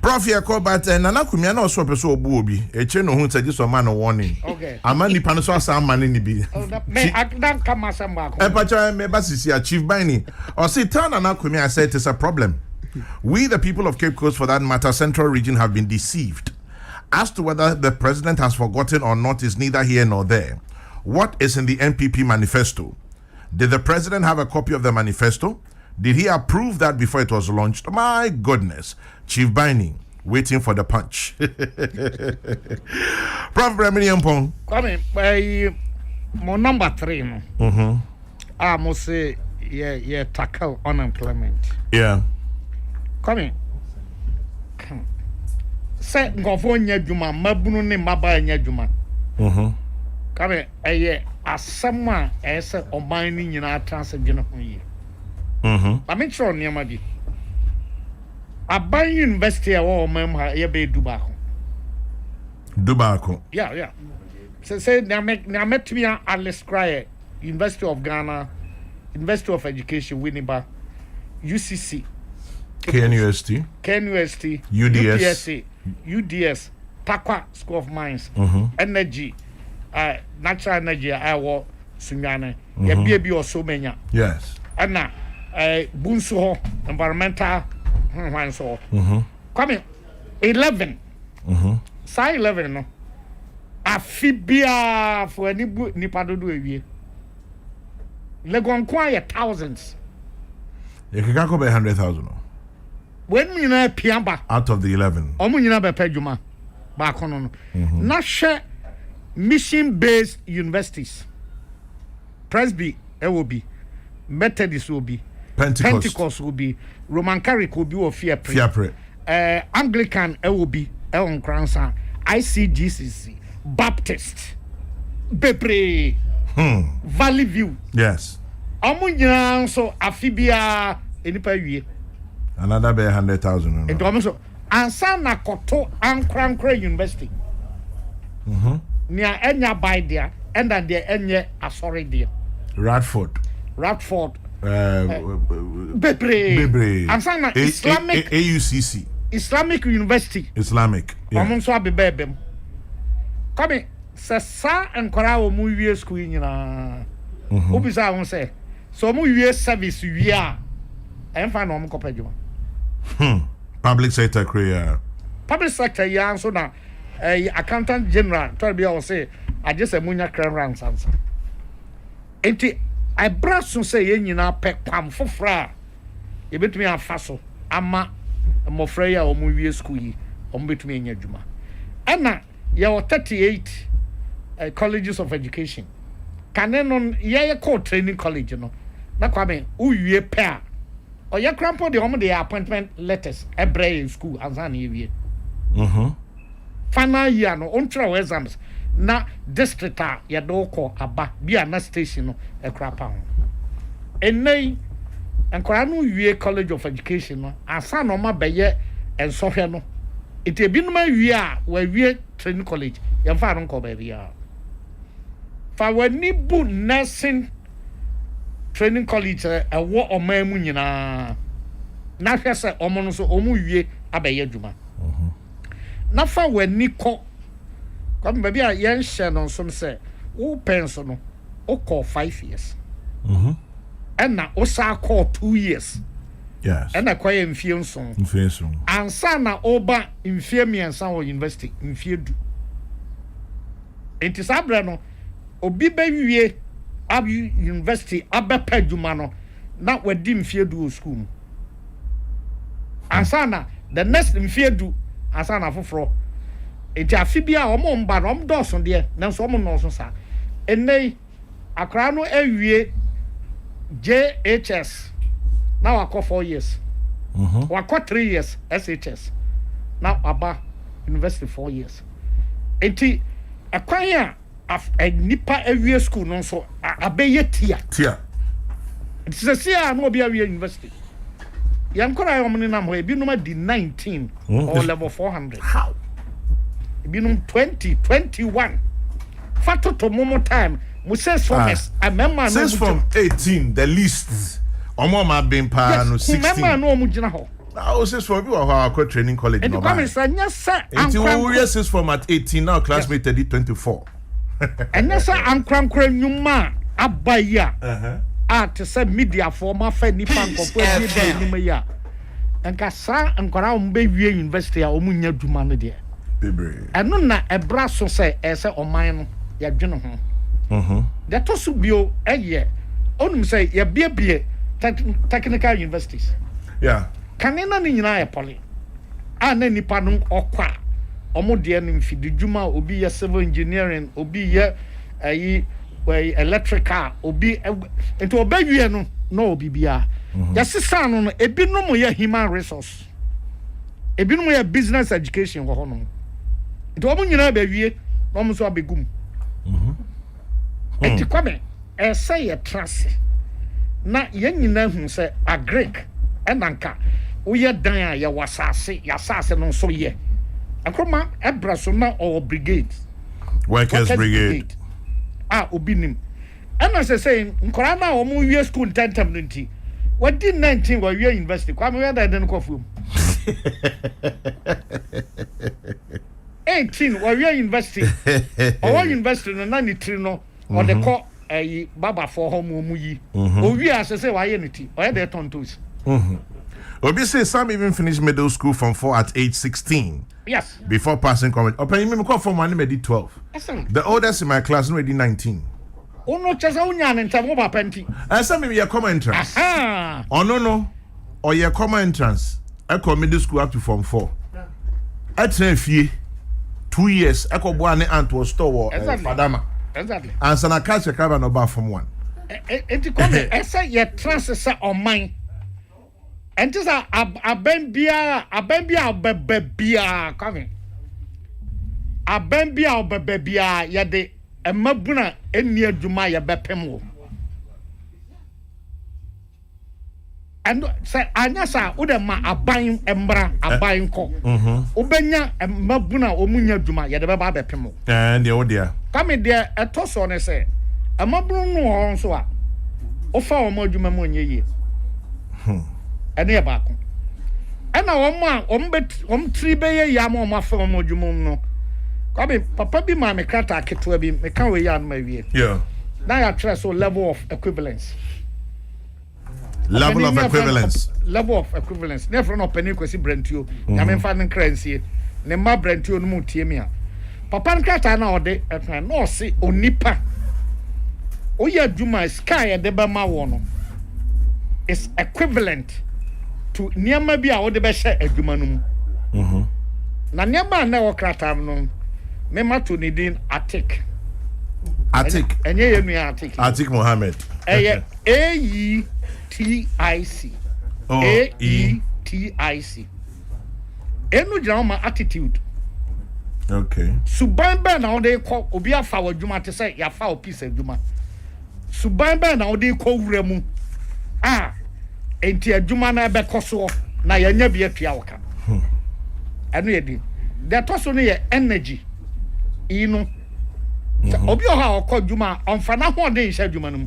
Prof here call but Nana Kumia no so person obu obi. Eche no hu say this man warning. Okay. Ama nipa no so asa man ni bi. Me don't come as a mark. Epacha me basisi achieve bani. Or say tell Nana Kumia said it's a problem. We the people of Cape Coast for that matter Central region have been deceived. As to whether the president has forgotten or not is neither here nor there. What is in the NPP manifesto? Did the president have a copy of the manifesto? Did he approve that before it was launched? My goodness. Chief Bini, waiting for the punch. Prof. Bremini Mpong. Come by my number 3. No? I must say, yeah, tackle unemployment. Yeah. Come in. Say, go for Nyajuma, Mabunu ne Maba Nyajuma. Come in, as someone as a mining in our transgender. I make sure Niamadi. I buy university a member here be Dubaco. Yeah. Say now met me Alice Cryer, University of Ghana, University of Education, Winneba, UCC, KNUST, UDS, Takwa School of Mines, Energy, Natural Energy, I Sunyane, baby or so many. Yes. And now, Bunso, environmental. So, come 11. Say 11 no. Afibia for any nipa do ewie. Legon kwaya thousands. You can go by 100,000. When me na piamba Out of the 11. omo nyina be pedjuma ba kono no. Na hwe mission based universities. Presby will be Methodist will be Pentecost will be Roman Catholic will be or Fiapre. Anglican will be on Cransa, ICGCC, Baptist, Bebre, Valley View. Yes. Amunya so afibia enipa wie. Another be 100,000. And also ansa na koto Ankrankra University. Nia enya by there and then there enya asori there. Radford. Bebre. Ansa na Islamic AUCC. Islamic University. Islamic. Omo so abebem. Come sa enkora wo mu wie school nyina. Obisa won say so mu wie service wie a emfa na omo kopedwo. Public sector career. Public sector ya so na accountant general tell be I say I just munya crown ranks answer. Enti I braso say ye nyina pe kwam fofra e betumi afa so ama mofra ya omo wie school yi omo betumi enya dwuma. Ana ye 38 colleges of education. Kanenon ye call training college no. Na kwame uwie pe a oya crampo de omo de appointment letters ebre school ansa na ewie. Final year no on trial exams na district a ye do call aba bia na station no e krapa ho. Enei enkora no wie college of education no ansa na omo beye ensohwe no it e binuma wie a wa wie training college ye fa no ko ba bia fa wani bu nursing training college wo omamu nyina na hwe se omo no so omu wie abaye adwuma na fa wani ko come baby a yen hye no so se wo penso no o call 5 years and na o sa call 2 years. Yes. And I quite mfie nson ansa na oba mfie miensa wo university mfie du enti sabra no obi ba wie ab university abepa dwuma no na wadi mfie du school ansa na the next mfie du ansa na foforo enti afibia omo mba no omdoso de na so omo no so sa enei akra no awie JHS now I call 4 years. I call 3 years SHS. Now aba university 4 years. Enti akwanya a nipa every school no so abeye tia. It is a sia no be a university. Yankora yomni nam ho ebi no di 19 or level 400. How? Ebi no 20, 21. Fato to momo time. Mu says from I remember says from 18 the least. Omo ma been pa no 16. Remember no mu gina ho. I was 6 form. People are quite training college. And the comments say yes, sir. Until we are 6 form at 18 now, classmate 24. And yes, sir. I'm cranking you man. Abaya. To say media for my friend Nipan for ya. And Kasa and Koram baby university or Munya Dumana dear. And no na a brasso say as a mine ya general. That also be a year. Only say ya be technical universities. Yeah. Can any na poly? And any panum or qua. Omo dear nimfi the Juma obi ya civil engineering obi ya electrical obi into obey no bibia. Yes, son no ebinom ye human resource. Ebinom ye business education wo hono. Into omo nyina ba wie no mo so abegum. Enti kwame say ye trust. Na ye nyina hu say agric enanka woyɛ dan a yɛ wasase yasase no so yɛ akroma ebraso na or brigade workers brigade obi nim ɛna sɛ nkora na wɔn wie school tentam no nti wadi 19 wɔ wie university kwa me wɛda den kɔfum 18 wɔ wie university ɔwɔ university no na ne tiri no ɔde kɔ baba for home mu yi owie asɛ wa yɛ ne ti ɔyɛ de tontos Obi say some even finish middle school from 4 at age 16. Yes. Before passing college. Open you call from one maybe 12. The oldest in my class already 19. Oh no, chesa unya ntem oba penti. Some maybe your common entrance. Oh no. Or your common entrance. I call middle school up to form 4. At 2 years, I call one and to a store Fadama. Exactly. And so I catch a cabin about from 1. Enti come I say your trans on mine. And just a bembia coming. A bembia yade a mabuna near Jumaya bepemo. And say Anyasa Udema a buying embra a buying co. Ubenya a mabuna omunya Juma yadaba bepemo. And the odia. Come there a toss on a say a mabunu on so. Offer a moduma monye. Ene baako ena wom tri beye ya ma ma fa mo dwumum no kwabe papa bi ma me krata ketewa bi me kan we ya no ma wie yeah na ya try so level of equivalence level of equivalence never no peni kwesi brantio ya me fa ne kransie ne ma brantio no mu tie me a papa krata na ode no se onipa oya dwuma sky e de ba ma wo no is equivalent to niama bi a wo de be hye adwuma no mu na niama na wo kratam no me ma to ni din atik enye ye nua atik Mohammed eye AETIC AETIC enu jira ma attitude okay suban ba na wo de kɔ obi afa wo adwuma te sɛ ya fa o piece adwuma suban ba na wo de kɔ wura mu enti adwuma na be koso na yanya bi atua woka eno ye di the toso no ye energy inu obi o ha okọ adwuma onfa na ho de nhya adwuma no mu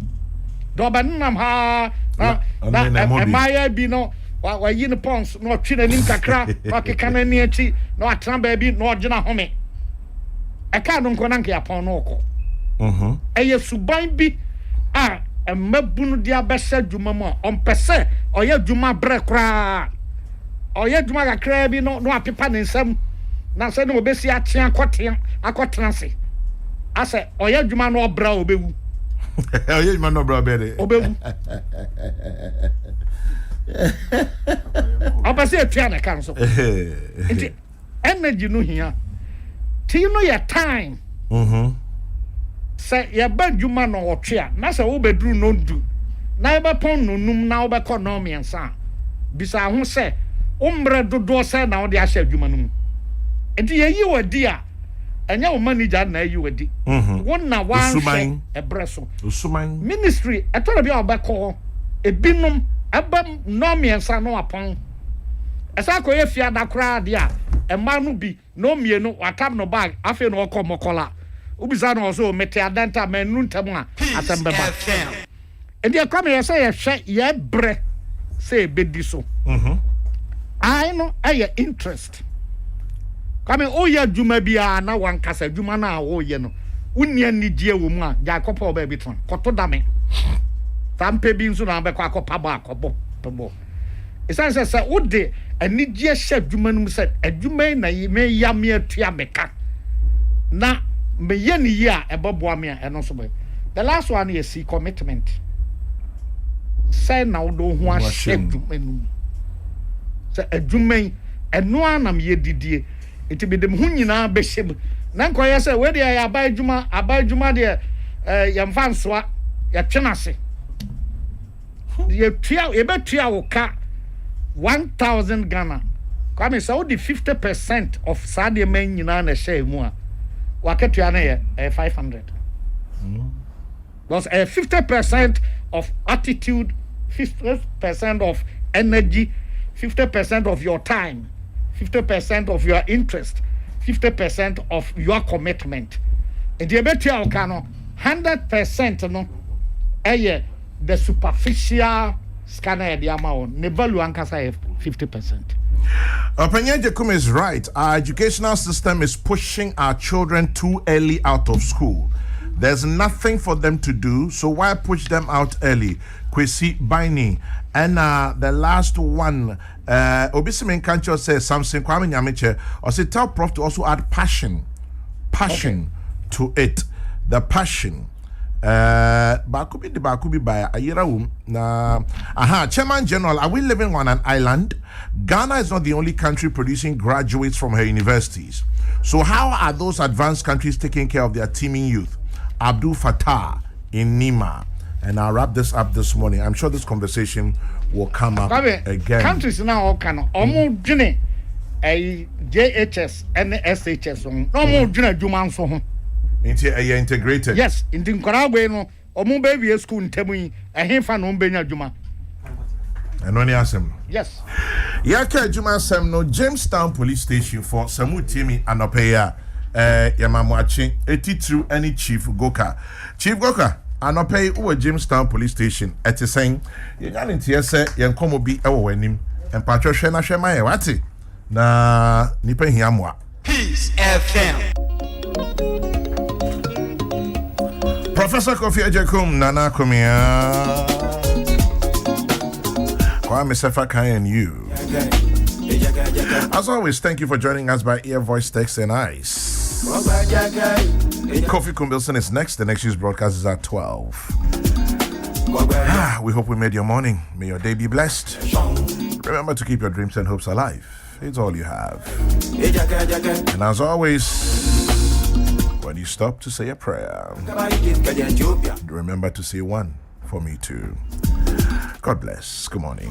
do ba nnam ha na maya bi no wa yi ne pons no twi na nim kakra wa keka na ni achi na atena ba bi na ogina home e ka no nko na nka ya pon no okọ eye suban bi mabunu dia besa dwuma mu ompese oya dwuma bre kra oya dwuma kakra bi no apepa ne nsam na se no obesi atia akotranse ase oya dwuma no obra obewu oya dwuma no obra obewu obese atia na kan so enti energy no hia ti no your time say ya badwuma no wotwe a na say wo bedru no du na e be pon no num na wo be kɔ no miensa bisa ho say umbre dodo say na wo de ahye adwuma no mu enti ye yi wadi a enya wo manager na yi wadi won na wan hye ebreso usuman ministry etoro bi a wo be kɔ ebinom aba no miensa no apon esa ko ye fia da kra de a ema no bi no mienu watam no bag afi no kɔ mokola ubisa no so mete adanta manu ntam a atembeba edi akwa me say ye hwe ye bre say bedi so I know interest. Come oh yeah juma bia na wankasa juma na wo ye no. Wonni ani die wo mu a Jacob oba bi ton. Koto dame. Tampe bi nso na be kwa akopa ba akobo pebo. Esan se wo de ani die hye juma no mu se adwuma na me ya me atua meka. Na me ye ni ye a eboboa me a eno so be. The last one is see commitment. Say na wo do ho ahye adwuma no. Se adwuma eno anam ye didie. Iti be dem hu nyina be hyem. Na nkoye se we de ya abai dwuma de yamfa nsoa ya twenase. Ye tua e be tua wo ka 1000 Ghana. Kwame say wo the 50% of sade man nyina na share mu a. Waketua na ye 500. Because 50% of attitude, 50% of energy, 50% of your time, 50% of your interest, 50% of your commitment. And the better you 100% no, the superficial scanner the amount. Never lu ankasa 50%. Opinion Jacob is right. Our educational system is pushing our children too early out of school. There's nothing for them to do, so why push them out early? Kwesi Baini. And the last one, Obisimin Kancho says something, Kwame Nyamiche, or say tell Prof to also add passion to it. The passion. Bakubi by Ayira na Chairman General, are we living on an island? Ghana is not the only country producing graduates from her universities. So how are those advanced countries taking care of their teeming youth? Abdul Fattah in Nima. And I'll wrap this up this morning. I'm sure this conversation will come up again. Countries now all kind of a JHS and SHS on integrated. Yes, in Tinkarawe no omo baby school ntemu a hemfa no benya djuma. And when you ask him, yes. Yaka Juma Sam no Jamestown Police Station for Samu Timi Anopeya Yamamuachi 82 any Chief Goka. Chief Goka Anopey over Jamestown Police Station at the saying yan in say yan komo bi ewo wanim and Patricia na shema e wati na nipa hiamwa. Peace FM. Professor Kofi Ejekum Nana Kumia Kwame Sefa and you. As always, thank you for joining us by ear, voice, text, and eyes. Kofi Kumbilson is next. The next news broadcast is at 12. We hope we made your morning. May your day be blessed. Remember to keep your dreams and hopes alive. It's all you have. And as always, when you stop to say a prayer, remember to say one for me too. God bless. Good morning.